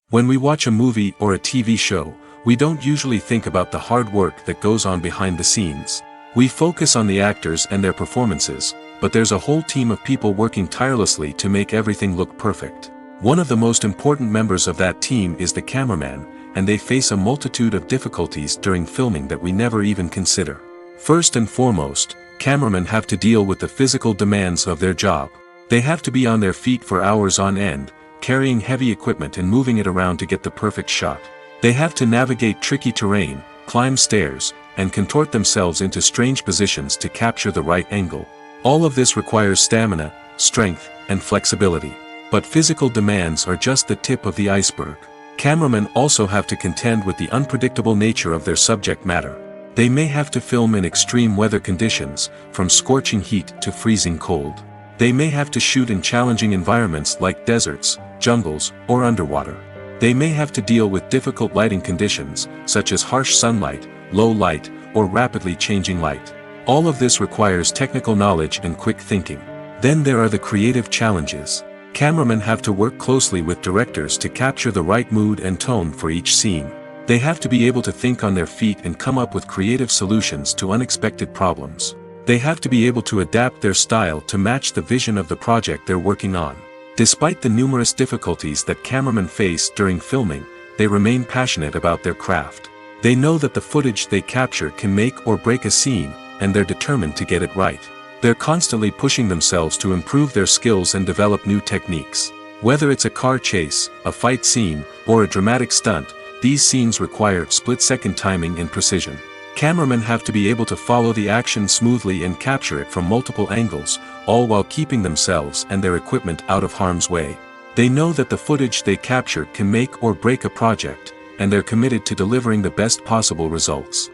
[SPEAKER 1] When we watch a movie or a TV show, we don't usually think about the hard work that goes on behind the scenes. We focus on the actors and their performances, but there's a whole team of people working tirelessly to make everything look perfect. One of the most important members of that team is the cameraman, and they face a multitude of difficulties during filming that we never even consider. First and foremost, cameramen have to deal with the physical demands of their job. They have to be on their feet for hours on end, carrying heavy equipment and moving it around to get the perfect shot. They have to navigate tricky terrain, climb stairs, and contort themselves into strange positions to capture the right angle. All of this requires stamina, strength, and flexibility. But physical demands are just the tip of the iceberg. Cameramen also have to contend with the unpredictable nature of their subject matter. They may have to film in extreme weather conditions, from scorching heat to freezing cold. They may have to shoot in challenging environments like deserts, jungles, or underwater. They may have to deal with difficult lighting conditions, such as harsh sunlight, low light, or rapidly changing light. All of this requires technical knowledge and quick thinking. Then there are the creative challenges. Cameramen have to work closely with directors to capture the right mood and tone for each scene. They have to be able to think on their feet and come up with creative solutions to unexpected problems. They have to be able to adapt their style to match the vision of the project they're working on. Despite the numerous difficulties that cameramen face during filming, they remain passionate about their craft. They know that the footage they capture can make or break a scene, and they're determined to get it right. They're constantly pushing themselves to improve their skills and develop new techniques. Whether it's a car chase, a fight scene, or a dramatic stunt, these scenes require split-second timing and precision. Cameramen have to be able to follow the action smoothly and capture it from multiple angles, all while keeping themselves and their equipment out of harm's way. They know that the footage they capture can make or break a project, and they're committed to delivering the best possible results.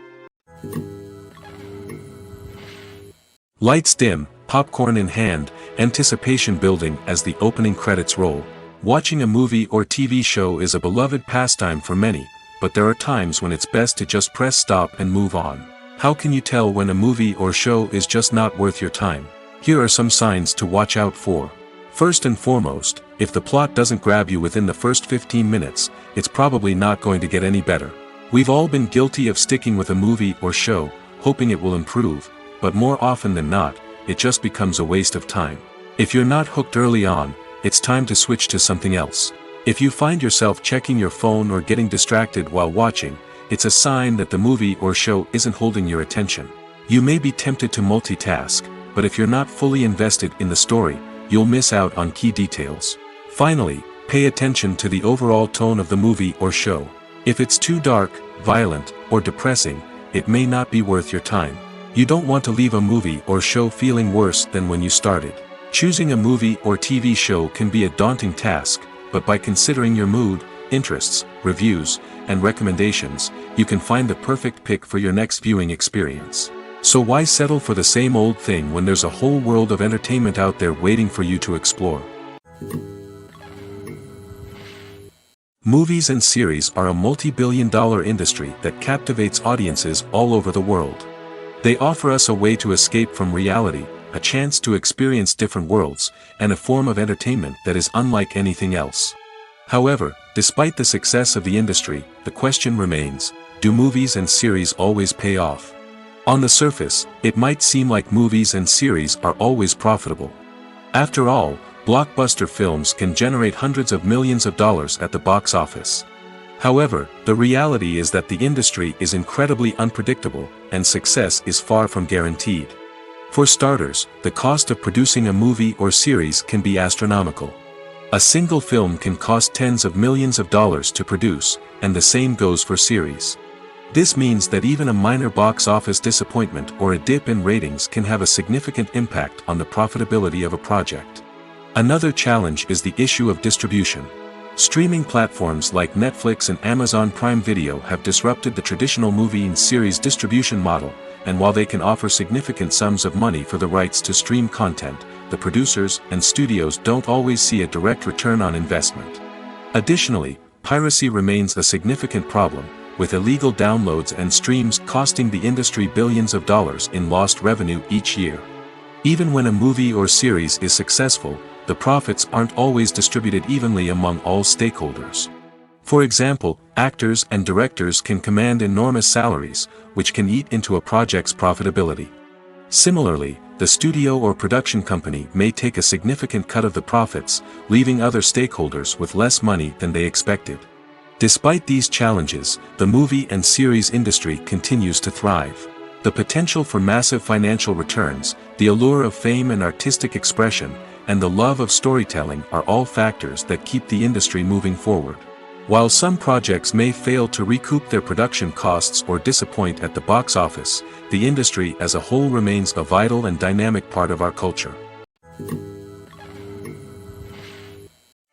[SPEAKER 1] Lights dim, popcorn in hand, anticipation building as the opening credits roll. Watching a movie or TV show is a beloved pastime for many, but there are times when it's best to just press stop and move on. How can you tell when a movie or show is just not worth your time? Here are some signs to watch out for. First and foremost, if the plot doesn't grab you within the first 15 minutes, it's probably not going to get any better. We've all been guilty of sticking with a movie or show, hoping it will improve, but more often than not, it just becomes a waste of time. If you're not hooked early on, it's time to switch to something else. If you find yourself checking your phone or getting distracted while watching, it's a sign that the movie or show isn't holding your attention. You may be tempted to multitask, but if you're not fully invested in the story, you'll miss out on key details. Finally, pay attention to the overall tone of the movie or show. If it's too dark, violent, or depressing, it may not be worth your time. You don't want to leave a movie or show feeling worse than when you started. Choosing a movie or TV show can be a daunting task, but by considering your mood, interests, reviews, and recommendations, you can find the perfect pick for your next viewing experience. So why settle for the same old thing when there's a whole world of entertainment out there waiting for you to explore? Movies and series are a multi-billion-dollar industry that captivates audiences all over the world. They offer us a way to escape from reality, a chance to experience different worlds, and a form of entertainment that is unlike anything else. However, despite the success of the industry, the question remains, do movies and series always pay off? On the surface, it might seem like movies and series are always profitable. After all, blockbuster films can generate hundreds of millions of dollars at the box office. However, the reality is that the industry is incredibly unpredictable, and success is far from guaranteed. For starters, the cost of producing a movie or series can be astronomical. A single film can cost tens of millions of dollars to produce, and the same goes for series. This means that even a minor box office disappointment or a dip in ratings can have a significant impact on the profitability of a project. Another challenge is the issue of distribution. Streaming platforms like Netflix and Amazon Prime Video have disrupted the traditional movie and series distribution model, and while they can offer significant sums of money for the rights to stream content, the producers and studios don't always see a direct return on investment. Additionally, piracy remains a significant problem, with illegal downloads and streams costing the industry billions of dollars in lost revenue each year. Even when a movie or series is successful, the profits aren't always distributed evenly among all stakeholders. For example, actors and directors can command enormous salaries, which can eat into a project's profitability. Similarly, the studio or production company may take a significant cut of the profits, leaving other stakeholders with less money than they expected. Despite these challenges, the movie and series industry continues to thrive. The potential for massive financial returns, the allure of fame and artistic expression, and the love of storytelling are all factors that keep the industry moving forward. While some projects may fail to recoup their production costs or disappoint at the box office, the industry as a whole remains a vital and dynamic part of our culture.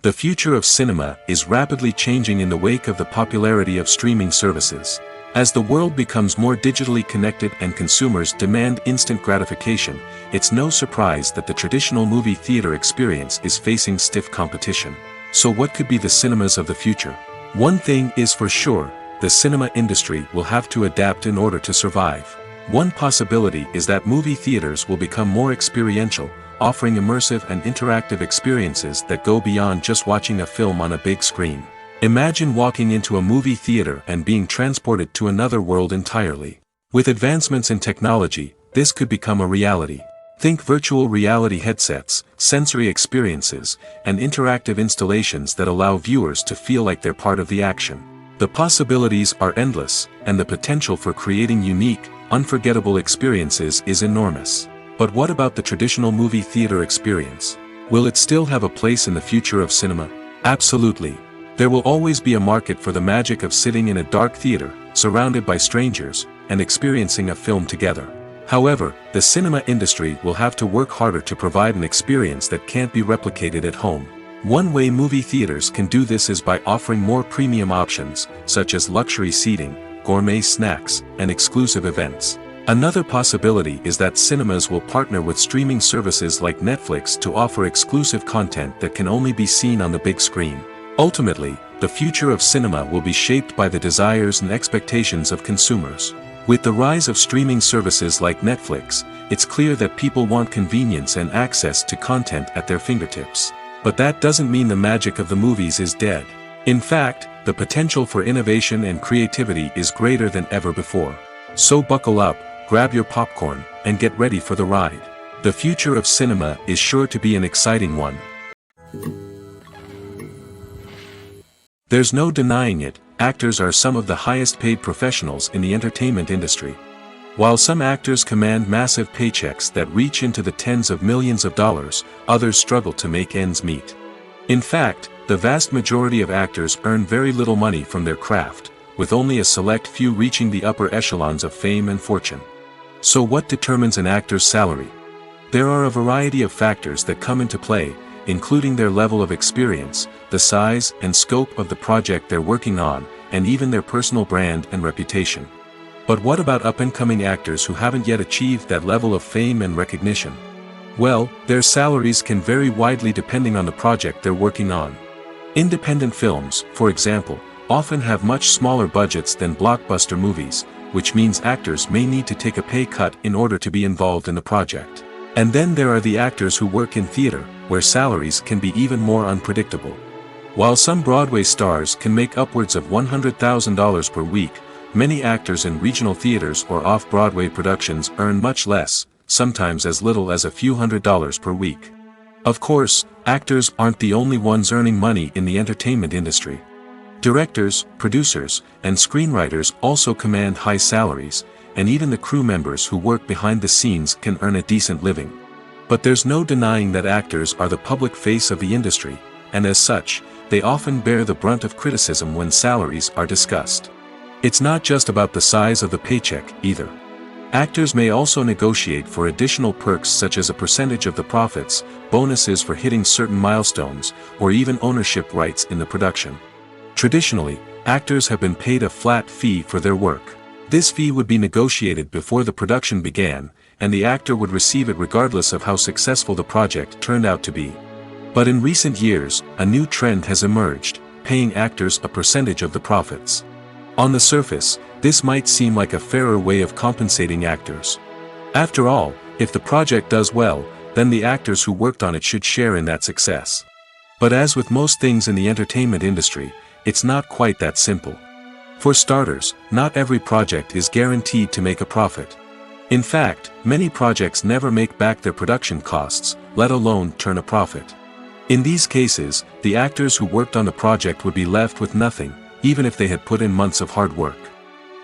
[SPEAKER 1] The future of cinema is rapidly changing in the wake of the popularity of streaming services. As the world becomes more digitally connected and consumers demand instant gratification, it's no surprise that the traditional movie theater experience is facing stiff competition. So what could be the cinemas of the future? One thing is for sure, the cinema industry will have to adapt in order to survive. One possibility is that movie theaters will become more experiential, offering immersive and interactive experiences that go beyond just watching a film on a big screen. Imagine walking into a movie theater and being transported to another world entirely. With advancements in technology, this could become a reality. Think virtual reality headsets, sensory experiences, and interactive installations that allow viewers to feel like they're part of the action. The possibilities are endless, and the potential for creating unique, unforgettable experiences is enormous. But what about the traditional movie theater experience? Will it still have a place in the future of cinema? Absolutely. There will always be a market for the magic of sitting in a dark theater, surrounded by strangers, and experiencing a film together. However, the cinema industry will have to work harder to provide an experience that can't be replicated at home. One way movie theaters can do this is by offering more premium options, such as luxury seating, gourmet snacks, and exclusive events. Another possibility is that cinemas will partner with streaming services like Netflix to offer exclusive content that can only be seen on the big screen. Ultimately, the future of cinema will be shaped by the desires and expectations of consumers. With the rise of streaming services like Netflix, it's clear that people want convenience and access to content at their fingertips. But that doesn't mean the magic of the movies is dead. In fact, the potential for innovation and creativity is greater than ever before. So buckle up, grab your popcorn, and get ready for the ride. The future of cinema is sure to be an exciting one. There's no denying it, actors are some of the highest paid professionals in the entertainment industry. While some actors command massive paychecks that reach into the tens of millions of dollars, others struggle to make ends meet. In fact, the vast majority of actors earn very little money from their craft, with only a select few reaching the upper echelons of fame and fortune. So what determines an actor's salary? There are a variety of factors that come into play, including their level of experience, the size and scope of the project they're working on, and even their personal brand and reputation. But what about up-and-coming actors who haven't yet achieved that level of fame and recognition? Well, their salaries can vary widely depending on the project they're working on. Independent films, for example, often have much smaller budgets than blockbuster movies, which means actors may need to take a pay cut in order to be involved in the project. And then there are the actors who work in theater, where salaries can be even more unpredictable. While some Broadway stars can make upwards of $100,000 per week, many actors in regional theaters or off-Broadway productions earn much less, sometimes as little as a few $100s per week. Of course, actors aren't the only ones earning money in the entertainment industry. Directors, producers, and screenwriters also command high salaries, and even the crew members who work behind the scenes can earn a decent living. But there's no denying that actors are the public face of the industry, and as such, they often bear the brunt of criticism when salaries are discussed. It's not just about the size of the paycheck, either. Actors may also negotiate for additional perks such as a percentage of the profits, bonuses for hitting certain milestones, or even ownership rights in the production. Traditionally, actors have been paid a flat fee for their work. This fee would be negotiated before the production began, and the actor would receive it regardless of how successful the project turned out to be. But in recent years, a new trend has emerged, paying actors a percentage of the profits. On the surface, this might seem like a fairer way of compensating actors. After all, if the project does well, then the actors who worked on it should share in that success. But as with most things in the entertainment industry, it's not quite that simple. For starters, not every project is guaranteed to make a profit. In fact, many projects never make back their production costs, let alone turn a profit. In these cases, the actors who worked on the project would be left with nothing, even if they had put in months of hard work.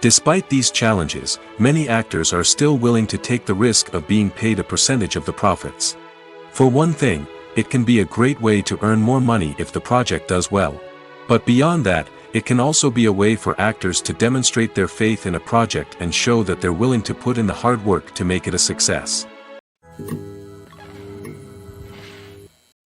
[SPEAKER 1] Despite these challenges, many actors are still willing to take the risk of being paid a percentage of the profits. For one thing, it can be a great way to earn more money if the project does well. But beyond that, it can also be a way for actors to demonstrate their faith in a project and show that they're willing to put in the hard work to make it a success.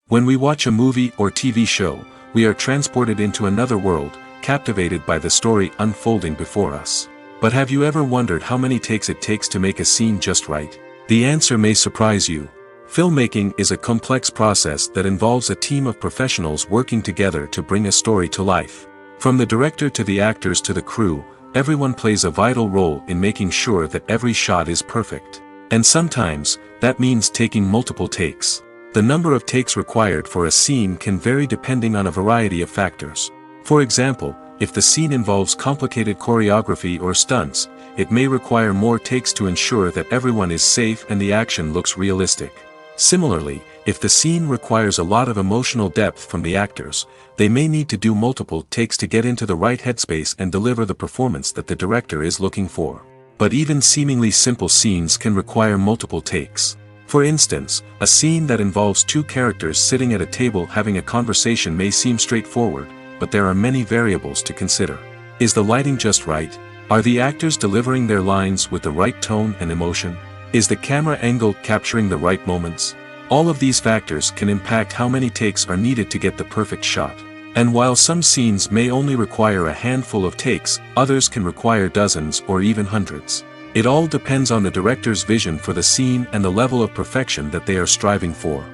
[SPEAKER 1] When we watch a movie or TV show, we are transported into another world, captivated by the story unfolding before us. But have you ever wondered how many takes it takes to make a scene just right? The answer may surprise you. Filmmaking is a complex process that involves a team of professionals working together to bring a story to life. From the director to the actors to the crew, everyone plays a vital role in making sure that every shot is perfect. And sometimes, that means taking multiple takes. The number of takes required for a scene can vary depending on a variety of factors. For example, if the scene involves complicated choreography or stunts, it may require more takes to ensure that everyone is safe and the action looks realistic. Similarly, if the scene requires a lot of emotional depth from the actors, they may need to do multiple takes to get into the right headspace and deliver the performance that the director is looking for. But even seemingly simple scenes can require multiple takes. For instance, a scene that involves two characters sitting at a table having a conversation may seem straightforward, but there are many variables to consider. Is the lighting just right? Are the actors delivering their lines with the right tone and emotion? Is the camera angle capturing the right moments? All of these factors can impact how many takes are needed to get the perfect shot. And while some scenes may only require a handful of takes, others can require dozens or even hundreds. It all depends on the director's vision for the scene and the level of perfection that they are striving for.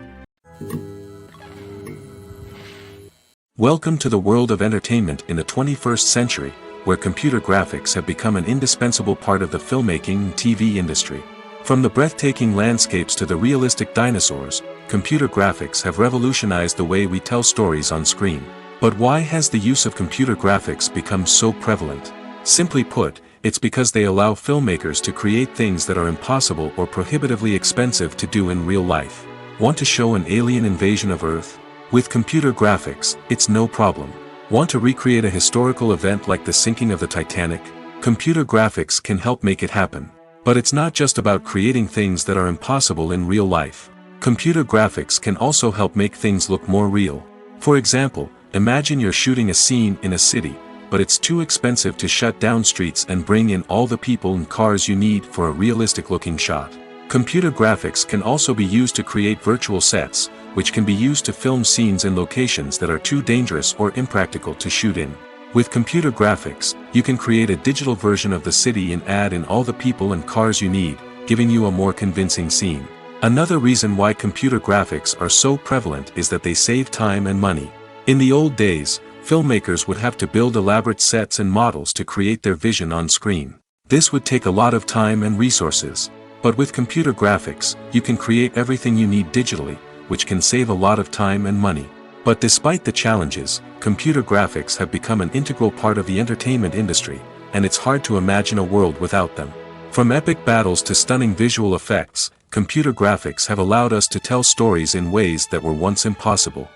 [SPEAKER 1] Welcome to the world of entertainment in the 21st century, where computer graphics have become an indispensable part of the filmmaking and TV industry. From the breathtaking landscapes to the realistic dinosaurs, computer graphics have revolutionized the way we tell stories on screen. But why has the use of computer graphics become so prevalent? Simply put, it's because they allow filmmakers to create things that are impossible or prohibitively expensive to do in real life. Want to show an alien invasion of Earth? With computer graphics, it's no problem. Want to recreate a historical event like the sinking of the Titanic? Computer graphics can help make it happen. But it's not just about creating things that are impossible in real life. Computer graphics can also help make things look more real. For example, imagine you're shooting a scene in a city, but it's too expensive to shut down streets and bring in all the people and cars you need for a realistic-looking shot. Computer graphics can also be used to create virtual sets, which can be used to film scenes in locations that are too dangerous or impractical to shoot in. With computer graphics, you can create a digital version of the city and add in all the people and cars you need, giving you a more convincing scene. Another reason why computer graphics are so prevalent is that they save time and money. In the old days, filmmakers would have to build elaborate sets and models to create their vision on screen. This would take a lot of time and resources. But with computer graphics, you can create everything you need digitally, which can save a lot of time and money. But despite the challenges, computer graphics have become an integral part of the entertainment industry, and it's hard to imagine a world without them. From epic battles to stunning visual effects, computer graphics have allowed us to tell stories in ways that were once impossible.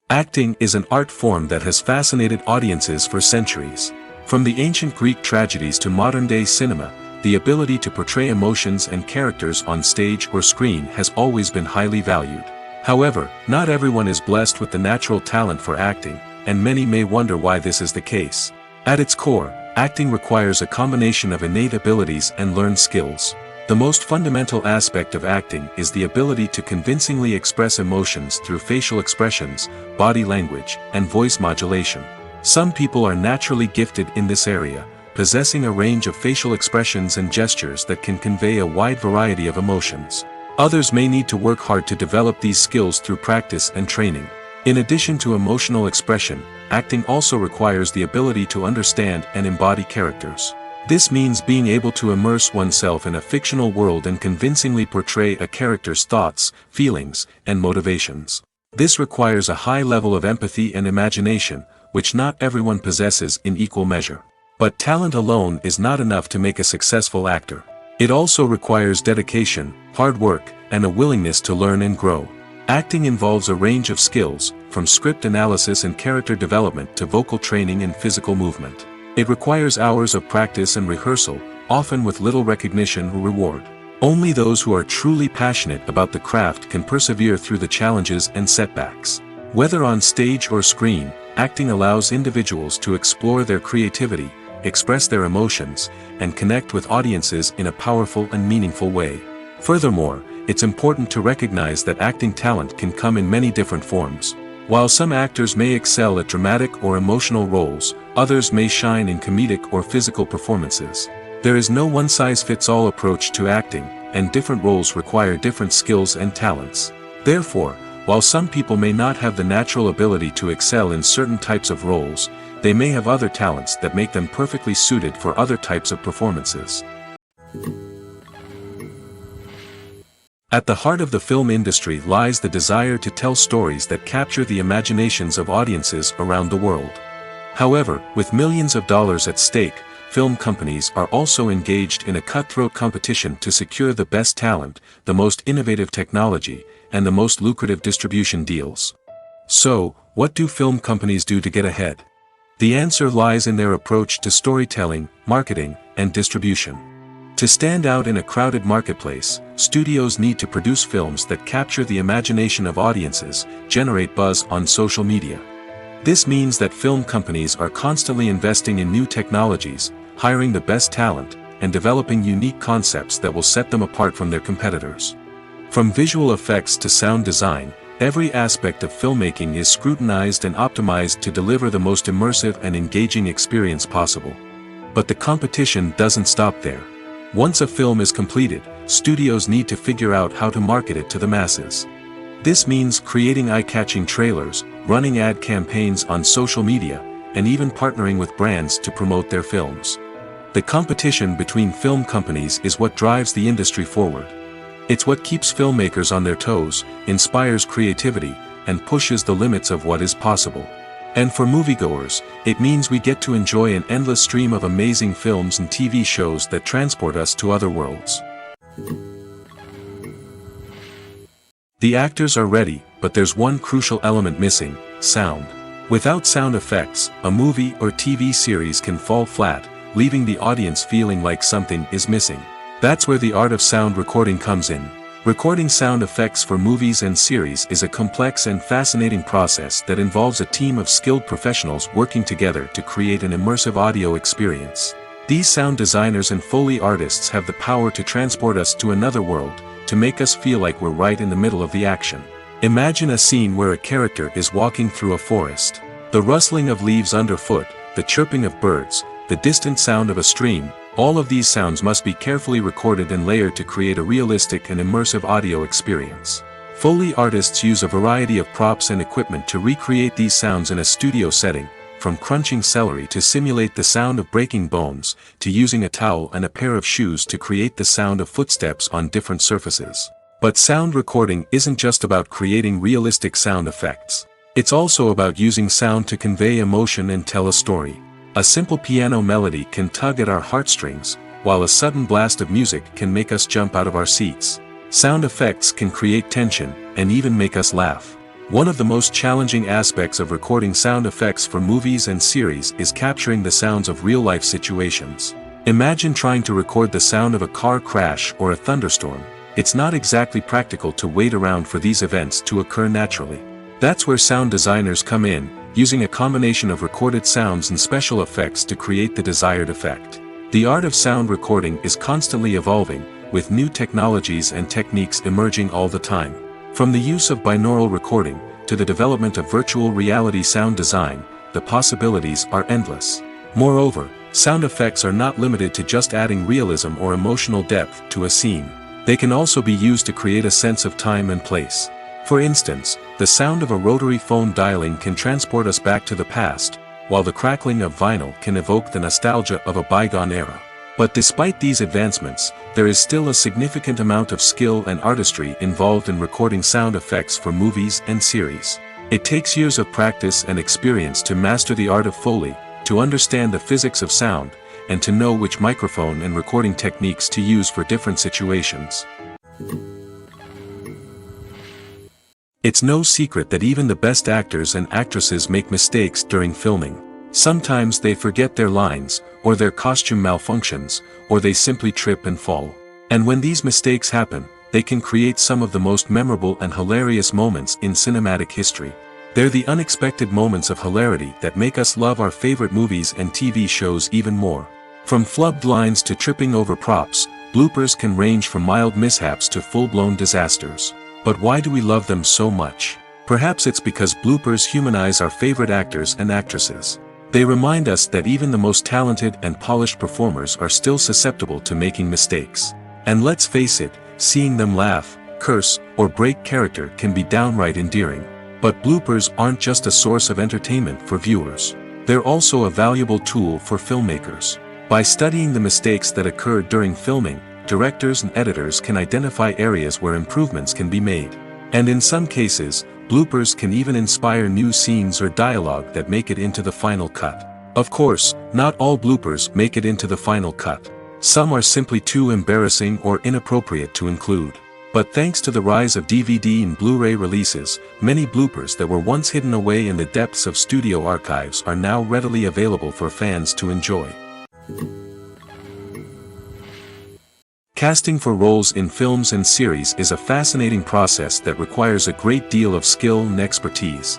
[SPEAKER 1] Acting is an art form that has fascinated audiences for centuries. From the ancient Greek tragedies to modern-day cinema, the ability to portray emotions and characters on stage or screen has always been highly valued. However, not everyone is blessed with the natural talent for acting, and many may wonder why this is the case. At its core, acting requires a combination of innate abilities and learned skills. The most fundamental aspect of acting is the ability to convincingly express emotions through facial expressions, body language, and voice modulation. Some people are naturally gifted in this area, possessing a range of facial expressions and gestures that can convey a wide variety of emotions. Others may need to work hard to develop these skills through practice and training. In addition to emotional expression, acting also requires the ability to understand and embody characters. This means being able to immerse oneself in a fictional world and convincingly portray a character's thoughts, feelings, and motivations. This requires a high level of empathy and imagination, which not everyone possesses in equal measure. But talent alone is not enough to make a successful actor. It also requires dedication, hard work, and a willingness to learn and grow. Acting involves a range of skills, from script analysis and character development to vocal training and physical movement. It requires hours of practice and rehearsal, often with little recognition or reward. Only those who are truly passionate about the craft can persevere through the challenges and setbacks. Whether on stage or screen, acting allows individuals to explore their creativity, express their emotions, and connect with audiences in a powerful and meaningful way. Furthermore, it's important to recognize that acting talent can come in many different forms. While some actors may excel at dramatic or emotional roles, others may shine in comedic or physical performances. There is no one-size-fits-all approach to acting, and different roles require different skills and talents. Therefore, while some people may not have the natural ability to excel in certain types of roles, they may have other talents that make them perfectly suited for other types of performances. At the heart of the film industry lies the desire to tell stories that capture the imaginations of audiences around the world. However, with millions of dollars at stake, film companies are also engaged in a cutthroat competition to secure the best talent, the most innovative technology, and the most lucrative distribution deals. So, what do film companies do to get ahead? The answer lies in their approach to storytelling, marketing, and distribution. To stand out in a crowded marketplace, studios need to produce films that capture the imagination of audiences, generate buzz on social media. This means that film companies are constantly investing in new technologies, hiring the best talent, and developing unique concepts that will set them apart from their competitors. From visual effects to sound design, every aspect of filmmaking is scrutinized and optimized to deliver the most immersive and engaging experience possible. But the competition doesn't stop there. Once a film is completed, studios need to figure out how to market it to the masses. This means creating eye-catching trailers, running ad campaigns on social media, and even partnering with brands to promote their films. The competition between film companies is what drives the industry forward. It's what keeps filmmakers on their toes, inspires creativity, and pushes the limits of what is possible. And for moviegoers, it means we get to enjoy an endless stream of amazing films and TV shows that transport us to other worlds. The actors are ready, but there's one crucial element missing: sound. Without sound effects, a movie or TV series can fall flat, leaving the audience feeling like something is missing. That's where the art of sound recording comes in. Recording sound effects for movies and series is a complex and fascinating process that involves a team of skilled professionals working together to create an immersive audio experience. These sound designers and Foley artists have the power to transport us to another world, to make us feel like we're right in the middle of the action. Imagine a scene where a character is walking through a forest. The rustling of leaves underfoot, the chirping of birds, the distant sound of a stream, all of these sounds must be carefully recorded and layered to create a realistic and immersive audio experience. Foley artists use a variety of props and equipment to recreate these sounds in a studio setting, from crunching celery to simulate the sound of breaking bones, to using a towel and a pair of shoes to create the sound of footsteps on different surfaces. But sound recording isn't just about creating realistic sound effects. It's also about using sound to convey emotion and tell a story. A simple piano melody can tug at our heartstrings, while a sudden blast of music can make us jump out of our seats. Sound effects can create tension, and even make us laugh. One of the most challenging aspects of recording sound effects for movies and series is capturing the sounds of real-life situations. Imagine trying to record the sound of a car crash or a thunderstorm. It's not exactly practical to wait around for these events to occur naturally. That's where sound designers come in, using a combination of recorded sounds and special effects to create the desired effect. The art of sound recording is constantly evolving, with new technologies and techniques emerging all the time. From the use of binaural recording, to the development of virtual reality sound design, the possibilities are endless. Moreover, sound effects are not limited to just adding realism or emotional depth to a scene. They can also be used to create a sense of time and place. For instance, the sound of a rotary phone dialing can transport us back to the past, while the crackling of vinyl can evoke the nostalgia of a bygone era. But despite these advancements, there is still a significant amount of skill and artistry involved in recording sound effects for movies and series. It takes years of practice and experience to master the art of Foley, to understand the physics of sound, and to know which microphone and recording techniques to use for different situations. It's no secret that even the best actors and actresses make mistakes during filming. Sometimes they forget their lines, or their costume malfunctions, or they simply trip and fall. And when these mistakes happen, they can create some of the most memorable and hilarious moments in cinematic history. They're the unexpected moments of hilarity that make us love our favorite movies and TV shows even more. From flubbed lines to tripping over props, bloopers can range from mild mishaps to full-blown disasters. But why do we love them so much? Perhaps it's because bloopers humanize our favorite actors and actresses. They remind us that even the most talented and polished performers are still susceptible to making mistakes. And let's face it, seeing them laugh, curse, or break character can be downright endearing. But bloopers aren't just a source of entertainment for viewers. They're also a valuable tool for filmmakers. By studying the mistakes that occur during filming, directors and editors can identify areas where improvements can be made. And in some cases, bloopers can even inspire new scenes or dialogue that make it into the final cut. Of course, not all bloopers make it into the final cut. Some are simply too embarrassing or inappropriate to include. But thanks to the rise of DVD and Blu-ray releases, many bloopers that were once hidden away in the depths of studio archives are now readily available for fans to enjoy. Casting for roles in films and series is a fascinating process that requires a great deal of skill and expertise.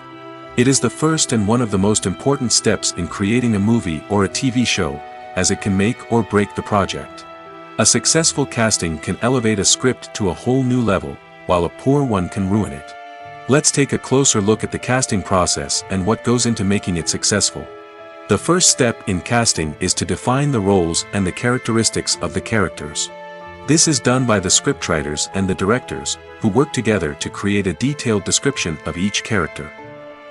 [SPEAKER 1] It is the first and one of the most important steps in creating a movie or a TV show, as it can make or break the project. A successful casting can elevate a script to a whole new level, while a poor one can ruin it. Let's take a closer look at the casting process and what goes into making it successful. The first step in casting is to define the roles and the characteristics of the characters. This is done by the scriptwriters and the directors, who work together to create a detailed description of each character.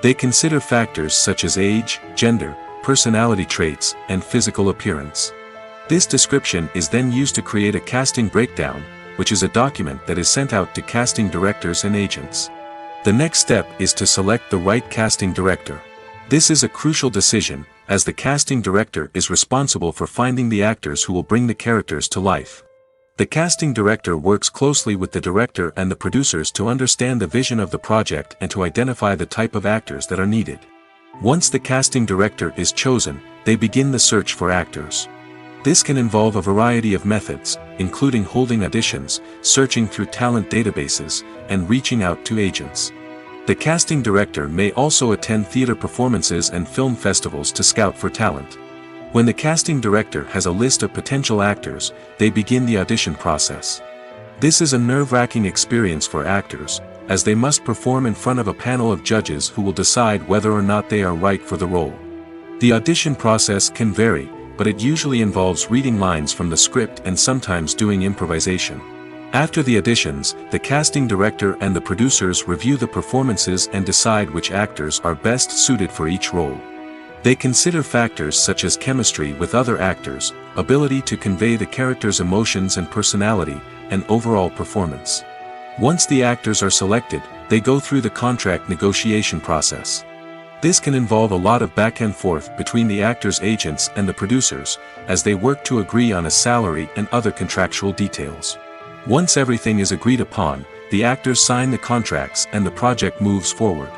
[SPEAKER 1] They consider factors such as age, gender, personality traits, and physical appearance. This description is then used to create a casting breakdown, which is a document that is sent out to casting directors and agents. The next step is to select the right casting director. This is a crucial decision, as the casting director is responsible for finding the actors who will bring the characters to life. The casting director works closely with the director and the producers to understand the vision of the project and to identify the type of actors that are needed. Once the casting director is chosen, they begin the search for actors. This can involve a variety of methods, including holding auditions, searching through talent databases, and reaching out to agents. The casting director may also attend theater performances and film festivals to scout for talent. When the casting director has a list of potential actors, they begin the audition process. This is a nerve-wracking experience for actors, as they must perform in front of a panel of judges who will decide whether or not they are right for the role. The audition process can vary, but it usually involves reading lines from the script and sometimes doing improvisation. After the auditions, the casting director and the producers review the performances and decide which actors are best suited for each role. They consider factors such as chemistry with other actors, ability to convey the character's emotions and personality, and overall performance. Once the actors are selected, they go through the contract negotiation process. This can involve a lot of back and forth between the actors' agents and the producers, as they work to agree on a salary and other contractual details. Once everything is agreed upon, the actors sign the contracts and the project moves forward.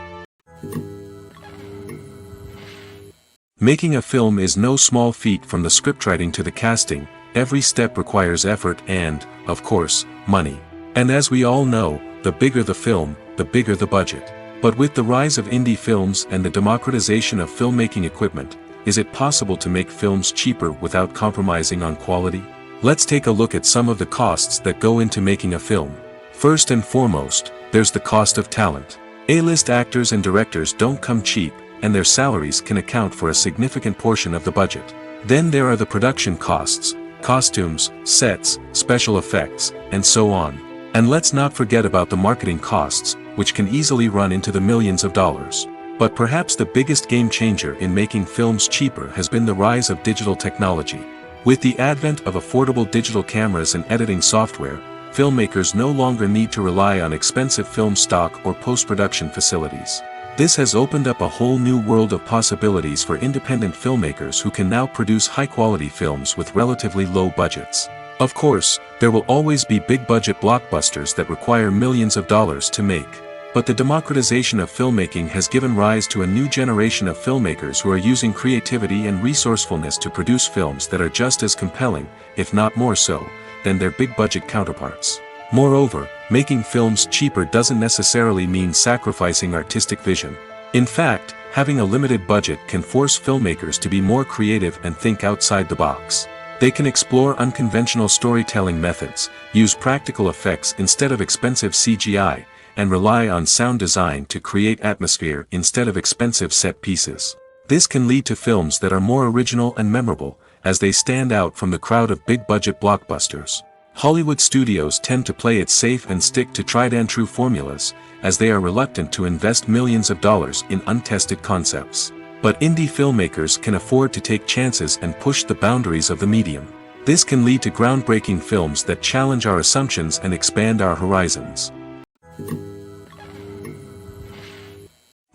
[SPEAKER 1] Making a film is no small feat. From the scriptwriting to the casting, every step requires effort and, of course, money. And as we all know, the bigger the film, the bigger the budget. But with the rise of indie films and the democratization of filmmaking equipment, is it possible to make films cheaper without compromising on quality? Let's take a look at some of the costs that go into making a film. First and foremost, there's the cost of talent. A-list actors and directors don't come cheap, and their salaries can account for a significant portion of the budget. Then there are the production costs, costumes, sets, special effects, and so on. And let's not forget about the marketing costs, which can easily run into the millions of dollars. But perhaps the biggest game changer in making films cheaper has been the rise of digital technology. With the advent of affordable digital cameras and editing software, filmmakers no longer need to rely on expensive film stock or post-production facilities. This has opened up a whole new world of possibilities for independent filmmakers who can now produce high-quality films with relatively low budgets. Of course, there will always be big-budget blockbusters that require millions of dollars to make. But the democratization of filmmaking has given rise to a new generation of filmmakers who are using creativity and resourcefulness to produce films that are just as compelling, if not more so, than their big-budget counterparts. Moreover, making films cheaper doesn't necessarily mean sacrificing artistic vision. In fact, having a limited budget can force filmmakers to be more creative and think outside the box. They can explore unconventional storytelling methods, use practical effects instead of expensive CGI, and rely on sound design to create atmosphere instead of expensive set pieces. This can lead to films that are more original and memorable, as they stand out from the crowd of big-budget blockbusters. Hollywood studios tend to play it safe and stick to tried-and-true formulas, as they are reluctant to invest millions of dollars in untested concepts. But indie filmmakers can afford to take chances and push the boundaries of the medium. This can lead to groundbreaking films that challenge our assumptions and expand our horizons.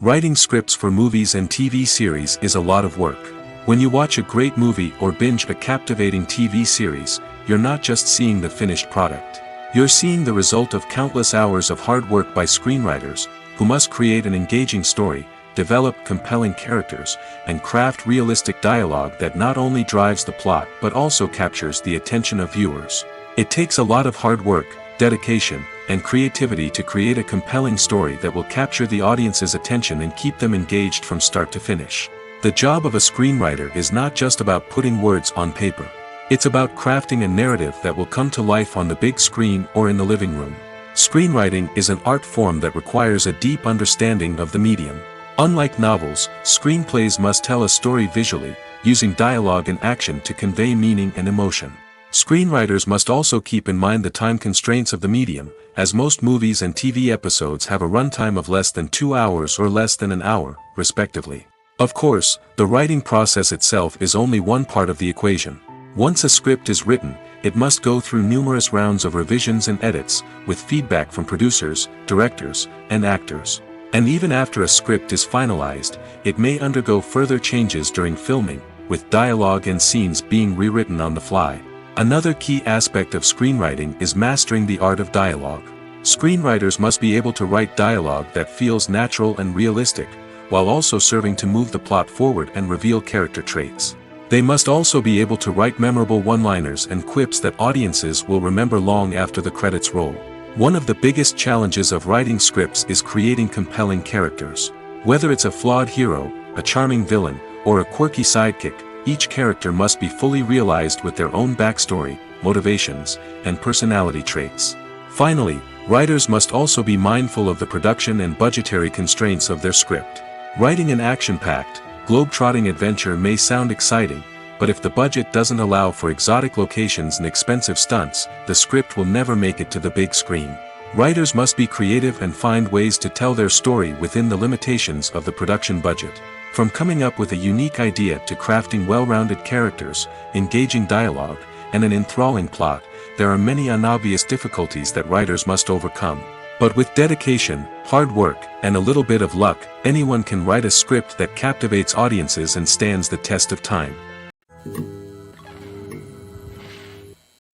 [SPEAKER 1] Writing scripts for movies and TV series is a lot of work. When you watch a great movie or binge a captivating TV series, you're not just seeing the finished product. You're seeing the result of countless hours of hard work by screenwriters, who must create an engaging story, develop compelling characters, and craft realistic dialogue that not only drives the plot but also captures the attention of viewers. It takes a lot of hard work, dedication, and creativity to create a compelling story that will capture the audience's attention and keep them engaged from start to finish. The job of a screenwriter is not just about putting words on paper. It's about crafting a narrative that will come to life on the big screen or in the living room. Screenwriting is an art form that requires a deep understanding of the medium. Unlike novels, screenplays must tell a story visually, using dialogue and action to convey meaning and emotion. Screenwriters must also keep in mind the time constraints of the medium, as most movies and TV episodes have a runtime of less than 2 hours or less than an hour, respectively. Of course, the writing process itself is only one part of the equation. Once a script is written, it must go through numerous rounds of revisions and edits, with feedback from producers, directors, and actors. And even after a script is finalized, it may undergo further changes during filming, with dialogue and scenes being rewritten on the fly. Another key aspect of screenwriting is mastering the art of dialogue. Screenwriters must be able to write dialogue that feels natural and realistic, while also serving to move the plot forward and reveal character traits. They must also be able to write memorable one-liners and quips that audiences will remember long after the credits roll. One of the biggest challenges of writing scripts is creating compelling characters. Whether it's a flawed hero, a charming villain, or a quirky sidekick, each character must be fully realized with their own backstory, motivations, and personality traits. Finally, writers must also be mindful of the production and budgetary constraints of their script. Writing an action-packed, globe-trotting adventure may sound exciting, but if the budget doesn't allow for exotic locations and expensive stunts, the script will never make it to the big screen. Writers must be creative and find ways to tell their story within the limitations of the production budget. From coming up with a unique idea to crafting well-rounded characters, engaging dialogue, and an enthralling plot, there are many unobvious difficulties that writers must overcome. But with dedication, hard work, and a little bit of luck, anyone can write a script that captivates audiences and stands the test of time.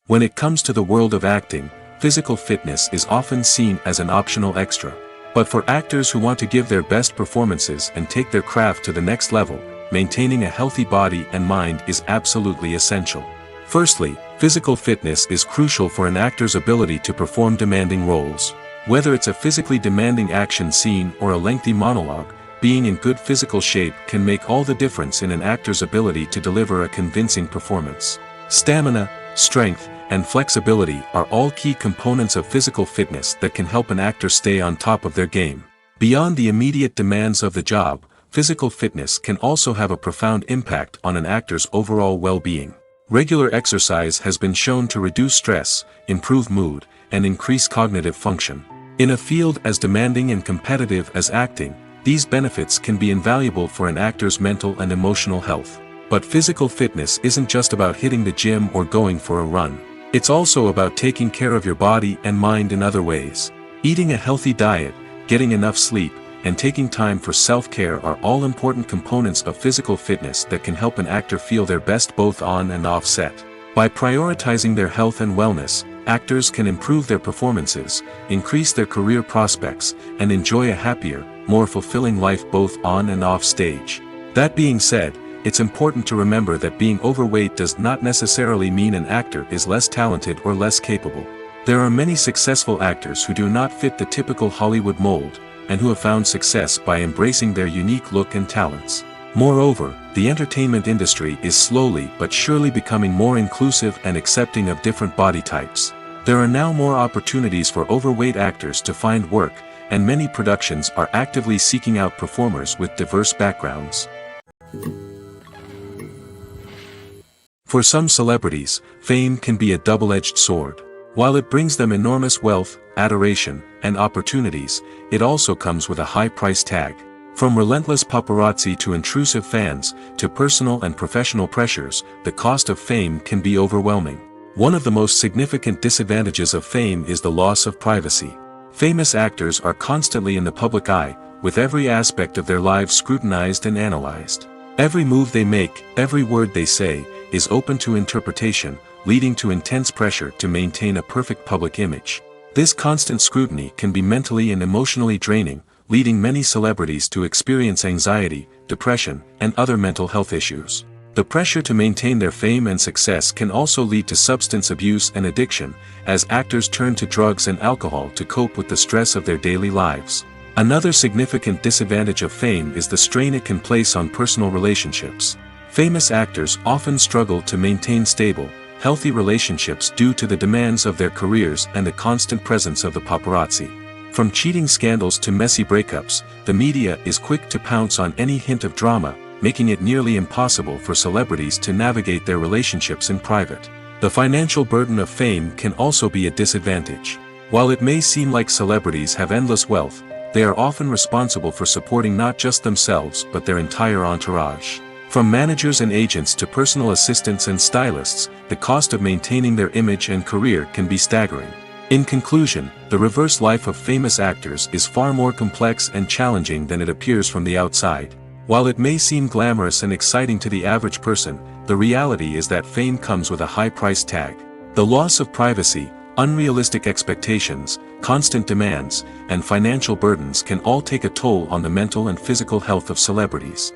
[SPEAKER 1] When it comes to the world of acting, physical fitness is often seen as an optional extra. But for actors who want to give their best performances and take their craft to the next level, maintaining a healthy body and mind is absolutely essential. Firstly, physical fitness is crucial for an actor's ability to perform demanding roles. Whether it's a physically demanding action scene or a lengthy monologue, being in good physical shape can make all the difference in an actor's ability to deliver a convincing performance. Stamina, strength, and flexibility are all key components of physical fitness that can help an actor stay on top of their game. Beyond the immediate demands of the job, physical fitness can also have a profound impact on an actor's overall well-being. Regular exercise has been shown to reduce stress, improve mood, and increase cognitive function. In a field as demanding and competitive as acting, these benefits can be invaluable for an actor's mental and emotional health. But physical fitness isn't just about hitting the gym or going for a run. It's also about taking care of your body and mind in other ways. Eating a healthy diet, getting enough sleep, and taking time for self-care are all important components of physical fitness that can help an actor feel their best both on and off set. By prioritizing their health and wellness, actors can improve their performances, increase their career prospects, and enjoy a happier, more fulfilling life both on and off stage. That being said, it's important to remember that being overweight does not necessarily mean an actor is less talented or less capable. There are many successful actors who do not fit the typical Hollywood mold, and who have found success by embracing their unique look and talents. Moreover, the entertainment industry is slowly but surely becoming more inclusive and accepting of different body types. There are now more opportunities for overweight actors to find work, and many productions are actively seeking out performers with diverse backgrounds. For some celebrities, fame can be a double-edged sword. While it brings them enormous wealth, adoration, and opportunities, it also comes with a high price tag. From relentless paparazzi to intrusive fans, to personal and professional pressures, the cost of fame can be overwhelming. One of the most significant disadvantages of fame is the loss of privacy. Famous actors are constantly in the public eye, with every aspect of their lives scrutinized and analyzed. Every move they make, every word they say, is open to interpretation, leading to intense pressure to maintain a perfect public image. This constant scrutiny can be mentally and emotionally draining, leading many celebrities to experience anxiety, depression, and other mental health issues. The pressure to maintain their fame and success can also lead to substance abuse and addiction, as actors turn to drugs and alcohol to cope with the stress of their daily lives. Another significant disadvantage of fame is the strain it can place on personal relationships. Famous actors often struggle to maintain stable, healthy relationships due to the demands of their careers and the constant presence of the paparazzi. From cheating scandals to messy breakups, the media is quick to pounce on any hint of drama, making it nearly impossible for celebrities to navigate their relationships in private. The financial burden of fame can also be a disadvantage. While it may seem like celebrities have endless wealth, they are often responsible for supporting not just themselves but their entire entourage. From managers and agents to personal assistants and stylists, the cost of maintaining their image and career can be staggering. In conclusion, the reverse life of famous actors is far more complex and challenging than it appears from the outside. While it may seem glamorous and exciting to the average person, the reality is that fame comes with a high price tag. The loss of privacy, unrealistic expectations, constant demands, and financial burdens can all take a toll on the mental and physical health of celebrities.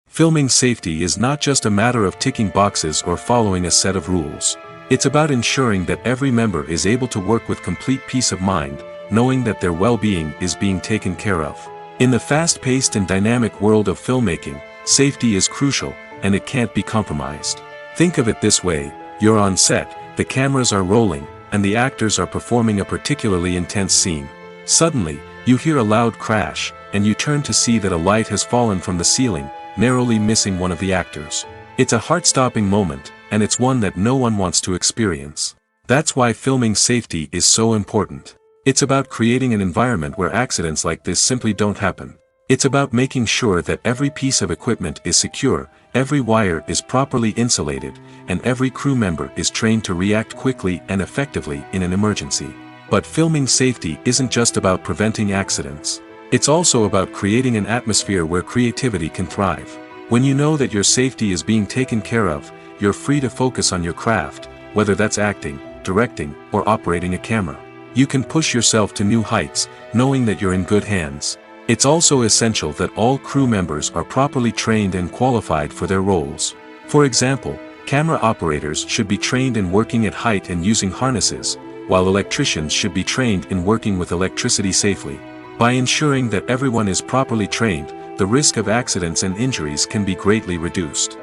[SPEAKER 1] Filming safety is not just a matter of ticking boxes or following a set of rules. It's about ensuring that every member is able to work with complete peace of mind, knowing that their well-being is being taken care of. In the fast-paced and dynamic world of filmmaking, safety is crucial, and it can't be compromised. Think of it this way: you're on set, the cameras are rolling, and the actors are performing a particularly intense scene. Suddenly, you hear a loud crash, and you turn to see that a light has fallen from the ceiling, narrowly missing one of the actors. It's a heart-stopping moment, and it's one that no one wants to experience. That's why filming safety is so important. It's about creating an environment where accidents like this simply don't happen. It's about making sure that every piece of equipment is secure, every wire is properly insulated, and every crew member is trained to react quickly and effectively in an emergency. But filming safety isn't just about preventing accidents. It's also about creating an atmosphere where creativity can thrive. When you know that your safety is being taken care of, you're free to focus on your craft, whether that's acting, directing, or operating a camera. You can push yourself to new heights, knowing that you're in good hands. It's also essential that all crew members are properly trained and qualified for their roles. For example, camera operators should be trained in working at height and using harnesses, while electricians should be trained in working with electricity safely. By ensuring that everyone is properly trained, the risk of accidents and injuries can be greatly reduced.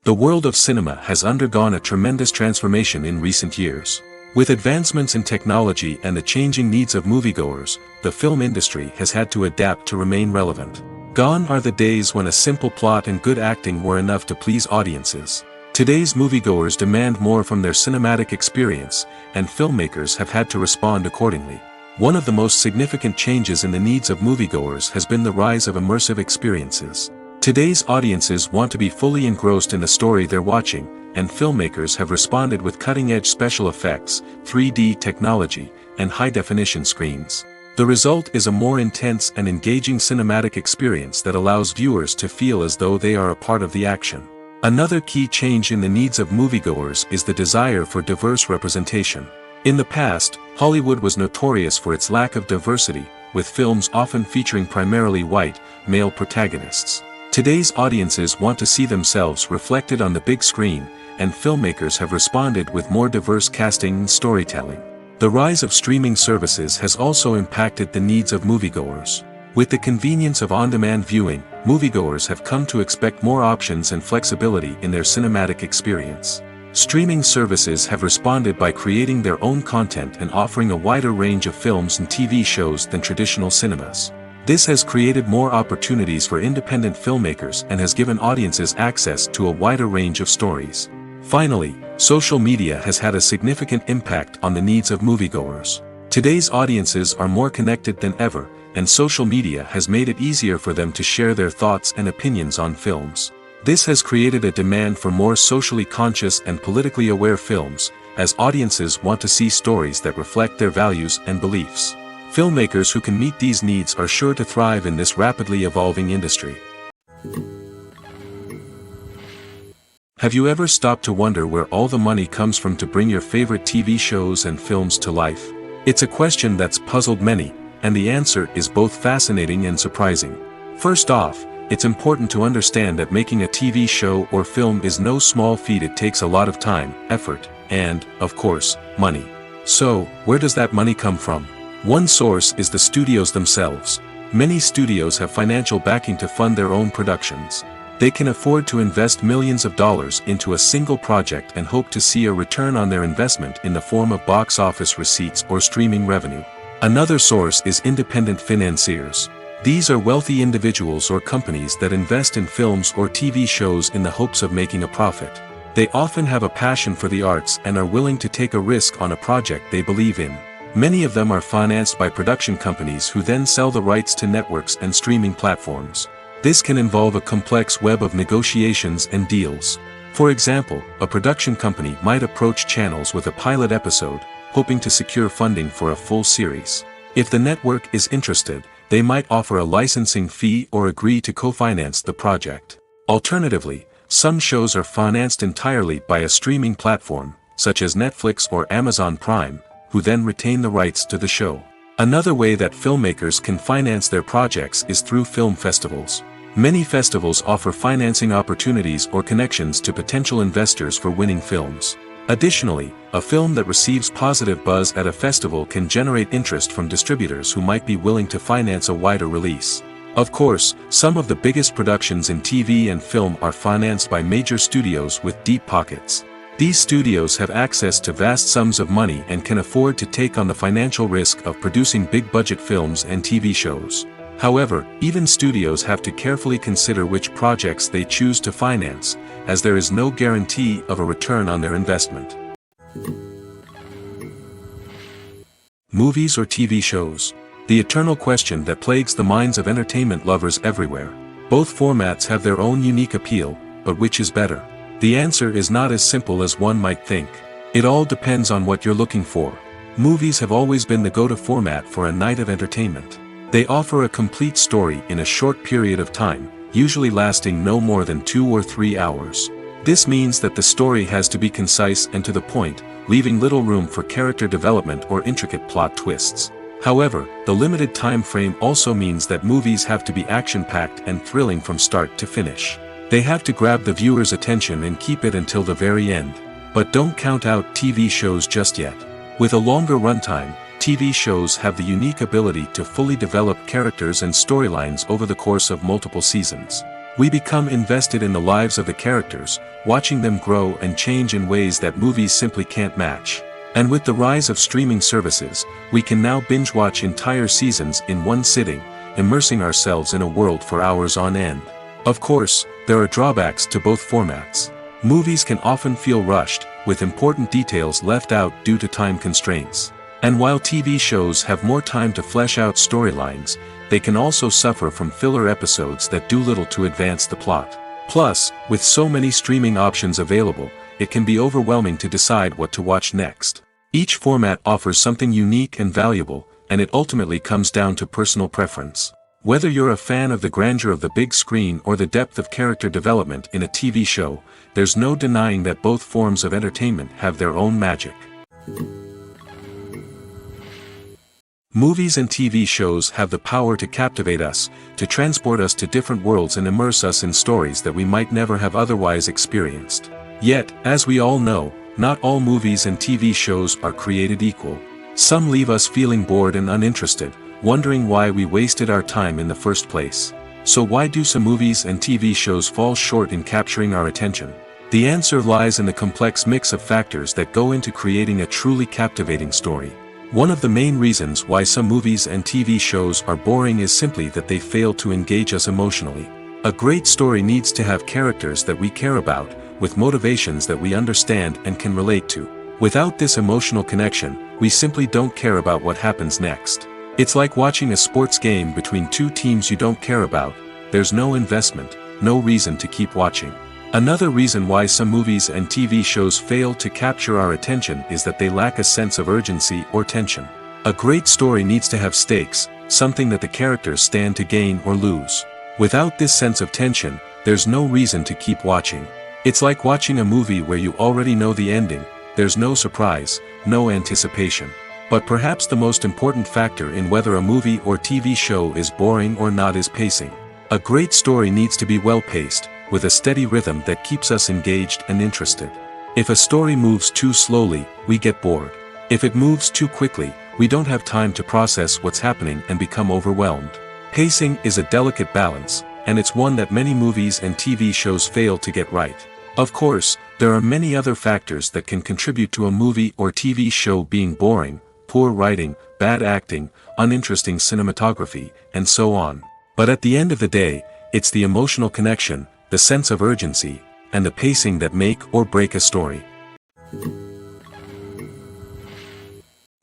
[SPEAKER 1] The world of cinema has undergone a tremendous transformation in recent years. With advancements in technology and the changing needs of moviegoers, the film industry has had to adapt to remain relevant. Gone are the days when a simple plot and good acting were enough to please audiences. Today's moviegoers demand more from their cinematic experience, and filmmakers have had to respond accordingly. One of the most significant changes in the needs of moviegoers has been the rise of immersive experiences. Today's audiences want to be fully engrossed in the story they're watching, and filmmakers have responded with cutting-edge special effects, 3D technology, and high-definition screens. The result is a more intense and engaging cinematic experience that allows viewers to feel as though they are a part of the action. Another key change in the needs of moviegoers is the desire for diverse representation. In the past, Hollywood was notorious for its lack of diversity, with films often featuring primarily white, male protagonists. Today's audiences want to see themselves reflected on the big screen, and filmmakers have responded with more diverse casting and storytelling. The rise of streaming services has also impacted the needs of moviegoers. With the convenience of on-demand viewing, moviegoers have come to expect more options and flexibility in their cinematic experience. Streaming services have responded by creating their own content and offering a wider range of films and TV shows than traditional cinemas. This has created more opportunities for independent filmmakers and has given audiences access to a wider range of stories. Finally, social media has had a significant impact on the needs of moviegoers. Today's audiences are more connected than ever, and social media has made it easier for them to share their thoughts and opinions on films. This has created a demand for more socially conscious and politically aware films, as audiences want to see stories that reflect their values and beliefs. Filmmakers who can meet these needs are sure to thrive in this rapidly evolving industry. Have you ever stopped to wonder where all the money comes from to bring your favorite TV shows and films to life? It's a question that's puzzled many, and the answer is both fascinating and surprising. First off, it's important to understand that making a TV show or film is no small feat. It takes a lot of time, effort, and, of course, money. So, where does that money come from? One source is the studios themselves. Many studios have financial backing to fund their own productions. They can afford to invest millions of dollars into a single project and hope to see a return on their investment in the form of box office receipts or streaming revenue. Another source is independent financiers. These are wealthy individuals or companies that invest in films or TV shows in the hopes of making a profit. They often have a passion for the arts and are willing to take a risk on a project they believe in. Many of them are financed by production companies who then sell the rights to networks and streaming platforms. This can involve a complex web of negotiations and deals. For example, a production company might approach channels with a pilot episode, hoping to secure funding for a full series. If the network is interested, they might offer a licensing fee or agree to co-finance the project. Alternatively, some shows are financed entirely by a streaming platform, such as Netflix or Amazon Prime, who then retain the rights to the show. Another way that filmmakers can finance their projects is through film festivals. Many festivals offer financing opportunities or connections to potential investors for winning films. Additionally, a film that receives positive buzz at a festival can generate interest from distributors who might be willing to finance a wider release. Of course, some of the biggest productions in TV and film are financed by major studios with deep pockets. These studios have access to vast sums of money and can afford to take on the financial risk of producing big-budget films and TV shows. However, even studios have to carefully consider which projects they choose to finance, as there is no guarantee of a return on their investment. Movies or TV shows? The eternal question that plagues the minds of entertainment lovers everywhere. Both formats have their own unique appeal, but which is better? The answer is not as simple as one might think. It all depends on what you're looking for. Movies have always been the go-to format for a night of entertainment. They offer a complete story in a short period of time, usually lasting no more than 2 or 3 hours. This means that the story has to be concise and to the point, leaving little room for character development or intricate plot twists. However, the limited time frame also means that movies have to be action-packed and thrilling from start to finish. They have to grab the viewer's attention and keep it until the very end. But don't count out TV shows just yet. With a longer runtime, TV shows have the unique ability to fully develop characters and storylines over the course of multiple seasons. We become invested in the lives of the characters, watching them grow and change in ways that movies simply can't match. And with the rise of streaming services, we can now binge-watch entire seasons in one sitting, immersing ourselves in a world for hours on end. Of course, there are drawbacks to both formats. Movies can often feel rushed, with important details left out due to time constraints. And while TV shows have more time to flesh out storylines, they can also suffer from filler episodes that do little to advance the plot. Plus, with so many streaming options available, it can be overwhelming to decide what to watch next. Each format offers something unique and valuable, and it ultimately comes down to personal preference. Whether you're a fan of the grandeur of the big screen or the depth of character development in a TV show, there's no denying that both forms of entertainment have their own magic. Movies and TV shows have the power to captivate us, to transport us to different worlds and immerse us in stories that we might never have otherwise experienced. Yet, as we all know, not all movies and TV shows are created equal. Some leave us feeling bored and uninterested, wondering why we wasted our time in the first place. So why do some movies and TV shows fall short in capturing our attention? The answer lies in the complex mix of factors that go into creating a truly captivating story. One of the main reasons why some movies and TV shows are boring is simply that they fail to engage us emotionally. A great story needs to have characters that we care about, with motivations that we understand and can relate to. Without this emotional connection, we simply don't care about what happens next. It's like watching a sports game between two teams you don't care about. There's no investment, no reason to keep watching. Another reason why some movies and TV shows fail to capture our attention is that they lack a sense of urgency or tension. A great story needs to have stakes, something that the characters stand to gain or lose. Without this sense of tension, there's no reason to keep watching. It's like watching a movie where you already know the ending. There's no surprise, no anticipation. But perhaps the most important factor in whether a movie or TV show is boring or not is pacing. A great story needs to be well-paced, with a steady rhythm that keeps us engaged and interested. If a story moves too slowly, we get bored. If it moves too quickly, we don't have time to process what's happening and become overwhelmed. Pacing is a delicate balance, and it's one that many movies and TV shows fail to get right. Of course, there are many other factors that can contribute to a movie or TV show being boring: poor writing, bad acting, uninteresting cinematography, and so on. But at the end of the day, it's the emotional connection, the sense of urgency, and the pacing that make or break a story.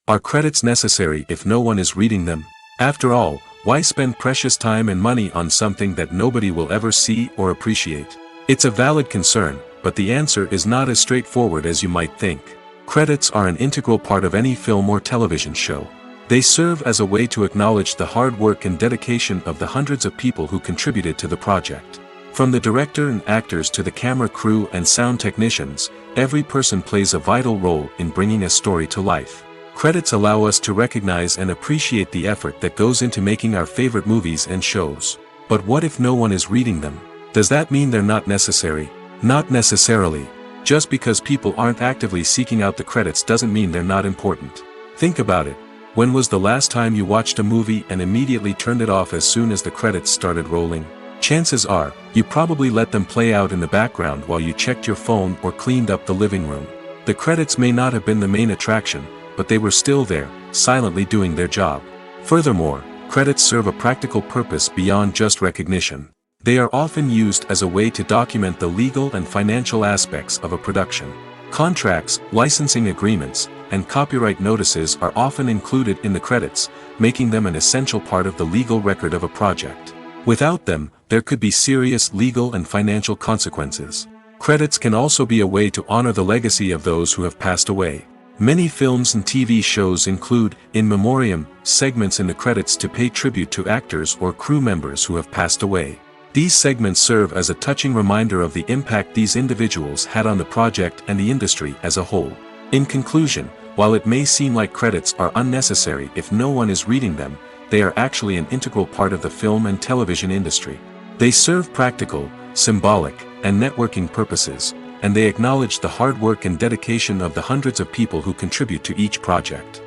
[SPEAKER 1] Are credits necessary if no one is reading them? After all, why spend precious time and money on something that nobody will ever see or appreciate? It's a valid concern, but the answer is not as straightforward as you might think. Credits are an integral part of any film or television show. They serve as a way to acknowledge the hard work and dedication of the hundreds of people who contributed to the project. From the director and actors to the camera crew and sound technicians, every person plays a vital role in bringing a story to life. Credits allow us to recognize and appreciate the effort that goes into making our favorite movies and shows. But what if no one is reading them? Does that mean they're not necessary? Not necessarily. Just because people aren't actively seeking out the credits doesn't mean they're not important. Think about it. When was the last time you watched a movie and immediately turned it off as soon as the credits started rolling? Chances are, you probably let them play out in the background while you checked your phone or cleaned up the living room. The credits may not have been the main attraction, but they were still there, silently doing their job. Furthermore, credits serve a practical purpose beyond just recognition. They are often used as a way to document the legal and financial aspects of a production. Contracts, licensing agreements, and copyright notices are often included in the credits, making them an essential part of the legal record of a project. Without them, there could be serious legal and financial consequences. Credits can also be a way to honor the legacy of those who have passed away. Many films and TV shows include, in memoriam, segments in the credits to pay tribute to actors or crew members who have passed away. These segments serve as a touching reminder of the impact these individuals had on the project and the industry as a whole. In conclusion, while it may seem like credits are unnecessary if no one is reading them, they are actually an integral part of the film and television industry. They serve practical, symbolic, and networking purposes, and they acknowledge the hard work and dedication of the hundreds of people who contribute to each project.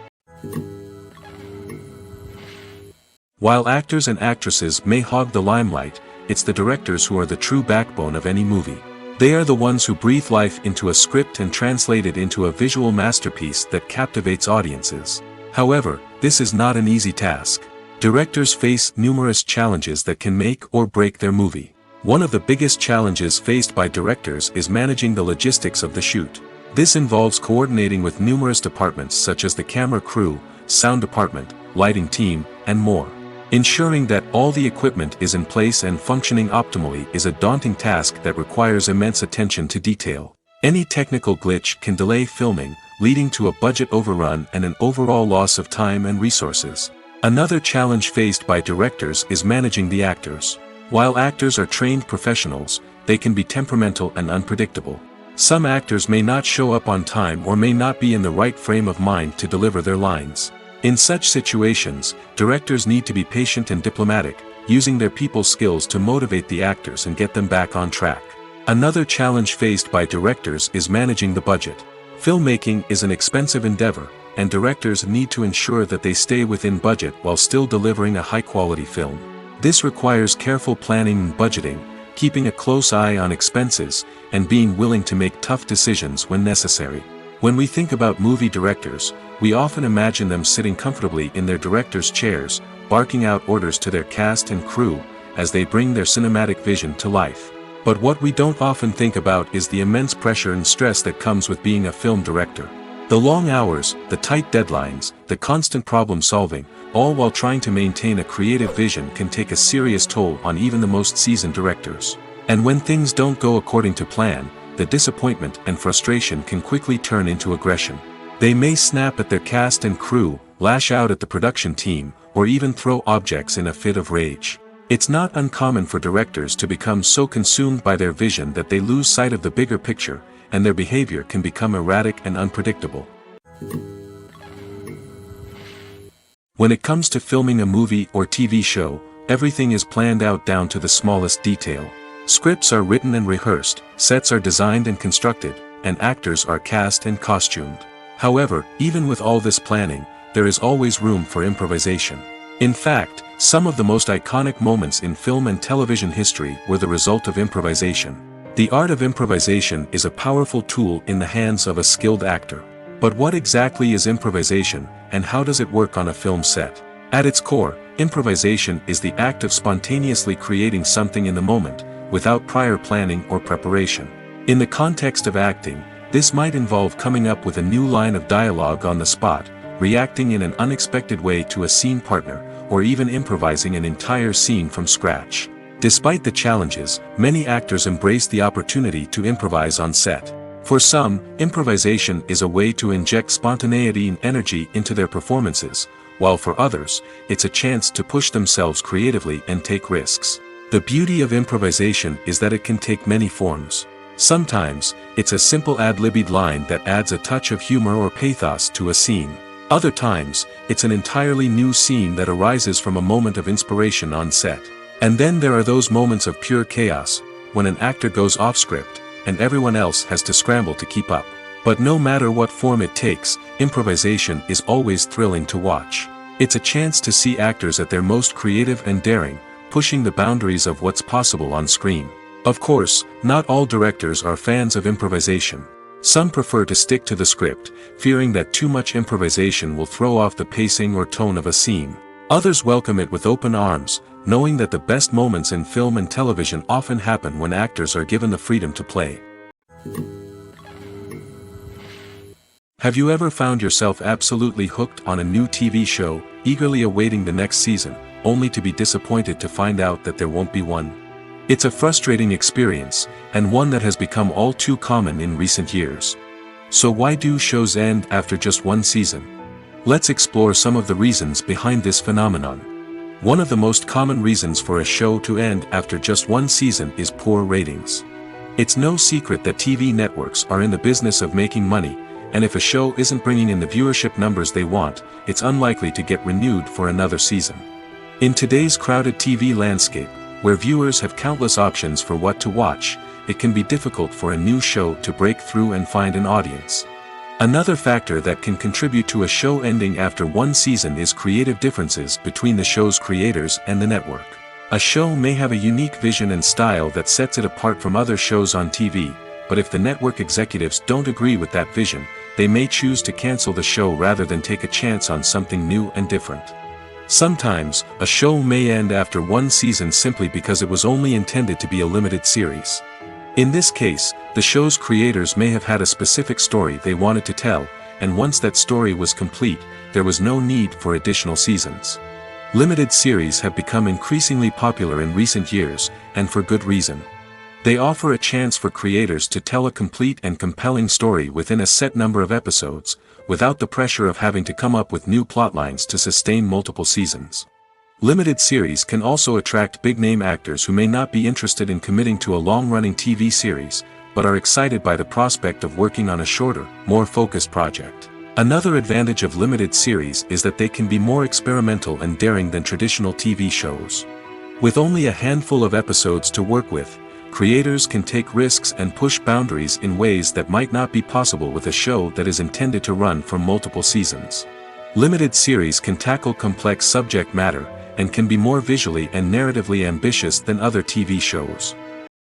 [SPEAKER 1] While actors and actresses may hog the limelight, it's the directors who are the true backbone of any movie. They are the ones who breathe life into a script and translate it into a visual masterpiece that captivates audiences. However, this is not an easy task. Directors face numerous challenges that can make or break their movie. One of the biggest challenges faced by directors is managing the logistics of the shoot. This involves coordinating with numerous departments such as the camera crew, sound department, lighting team, and more. Ensuring that all the equipment is in place and functioning optimally is a daunting task that requires immense attention to detail. Any technical glitch can delay filming, leading to a budget overrun and an overall loss of time and resources. Another challenge faced by directors is managing the actors. While actors are trained professionals, they can be temperamental and unpredictable. Some actors may not show up on time or may not be in the right frame of mind to deliver their lines. In such situations, directors need to be patient and diplomatic, using their people skills to motivate the actors and get them back on track. Another challenge faced by directors is managing the budget. Filmmaking is an expensive endeavor, and directors need to ensure that they stay within budget while still delivering a high-quality film. This requires careful planning and budgeting, keeping a close eye on expenses, and being willing to make tough decisions when necessary. When we think about movie directors, we often imagine them sitting comfortably in their director's chairs, barking out orders to their cast and crew, as they bring their cinematic vision to life. But what we don't often think about is the immense pressure and stress that comes with being a film director. The long hours, the tight deadlines, the constant problem solving, all while trying to maintain a creative vision can take a serious toll on even the most seasoned directors. And when things don't go according to plan, the disappointment and frustration can quickly turn into aggression. They may snap at their cast and crew, lash out at the production team, or even throw objects in a fit of rage. It's not uncommon for directors to become so consumed by their vision that they lose sight of the bigger picture, and their behavior can become erratic and unpredictable. When it comes to filming a movie or TV show, everything is planned out down to the smallest detail. Scripts are written and rehearsed, sets are designed and constructed, and actors are cast and costumed. However, even with all this planning, there is always room for improvisation. In fact, some of the most iconic moments in film and television history were the result of improvisation. The art of improvisation is a powerful tool in the hands of a skilled actor. But what exactly is improvisation, and how does it work on a film set? At its core, improvisation is the act of spontaneously creating something in the moment, without prior planning or preparation. In the context of acting, this might involve coming up with a new line of dialogue on the spot, reacting in an unexpected way to a scene partner, or even improvising an entire scene from scratch. Despite the challenges, many actors embrace the opportunity to improvise on set. For some, improvisation is a way to inject spontaneity and energy into their performances, while for others, it's a chance to push themselves creatively and take risks. The beauty of improvisation is that it can take many forms. Sometimes, it's a simple ad-libbed line that adds a touch of humor or pathos to a scene. Other times, it's an entirely new scene that arises from a moment of inspiration on set. And then there are those moments of pure chaos, when an actor goes off script, and everyone else has to scramble to keep up. But no matter what form it takes, improvisation is always thrilling to watch. It's a chance to see actors at their most creative and daring, pushing the boundaries of what's possible on screen. Of course, not all directors are fans of improvisation. Some prefer to stick to the script, fearing that too much improvisation will throw off the pacing or tone of a scene. Others welcome it with open arms, knowing that the best moments in film and television often happen when actors are given the freedom to play. Have you ever found yourself absolutely hooked on a new TV show, eagerly awaiting the next season, only to be disappointed to find out that there won't be one? It's a frustrating experience, and one that has become all too common in recent years. So why do shows end after just one season? Let's explore some of the reasons behind this phenomenon. One of the most common reasons for a show to end after just one season is poor ratings. It's no secret that TV networks are in the business of making money, and if a show isn't bringing in the viewership numbers they want, it's unlikely to get renewed for another season. In today's crowded TV landscape, where viewers have countless options for what to watch, it can be difficult for a new show to break through and find an audience. Another factor that can contribute to a show ending after one season is creative differences between the show's creators and the network. A show may have a unique vision and style that sets it apart from other shows on TV, but if the network executives don't agree with that vision, they may choose to cancel the show rather than take a chance on something new and different. Sometimes, a show may end after one season simply because it was only intended to be a limited series. In this case, the show's creators may have had a specific story they wanted to tell, and once that story was complete, there was no need for additional seasons. Limited series have become increasingly popular in recent years, and for good reason. They offer a chance for creators to tell a complete and compelling story within a set number of episodes, without the pressure of having to come up with new plotlines to sustain multiple seasons. Limited series can also attract big-name actors who may not be interested in committing to a long-running TV series, but are excited by the prospect of working on a shorter, more focused project. Another advantage of limited series is that they can be more experimental and daring than traditional TV shows. With only a handful of episodes to work with, creators can take risks and push boundaries in ways that might not be possible with a show that is intended to run for multiple seasons. Limited series can tackle complex subject matter, and can be more visually and narratively ambitious than other TV shows.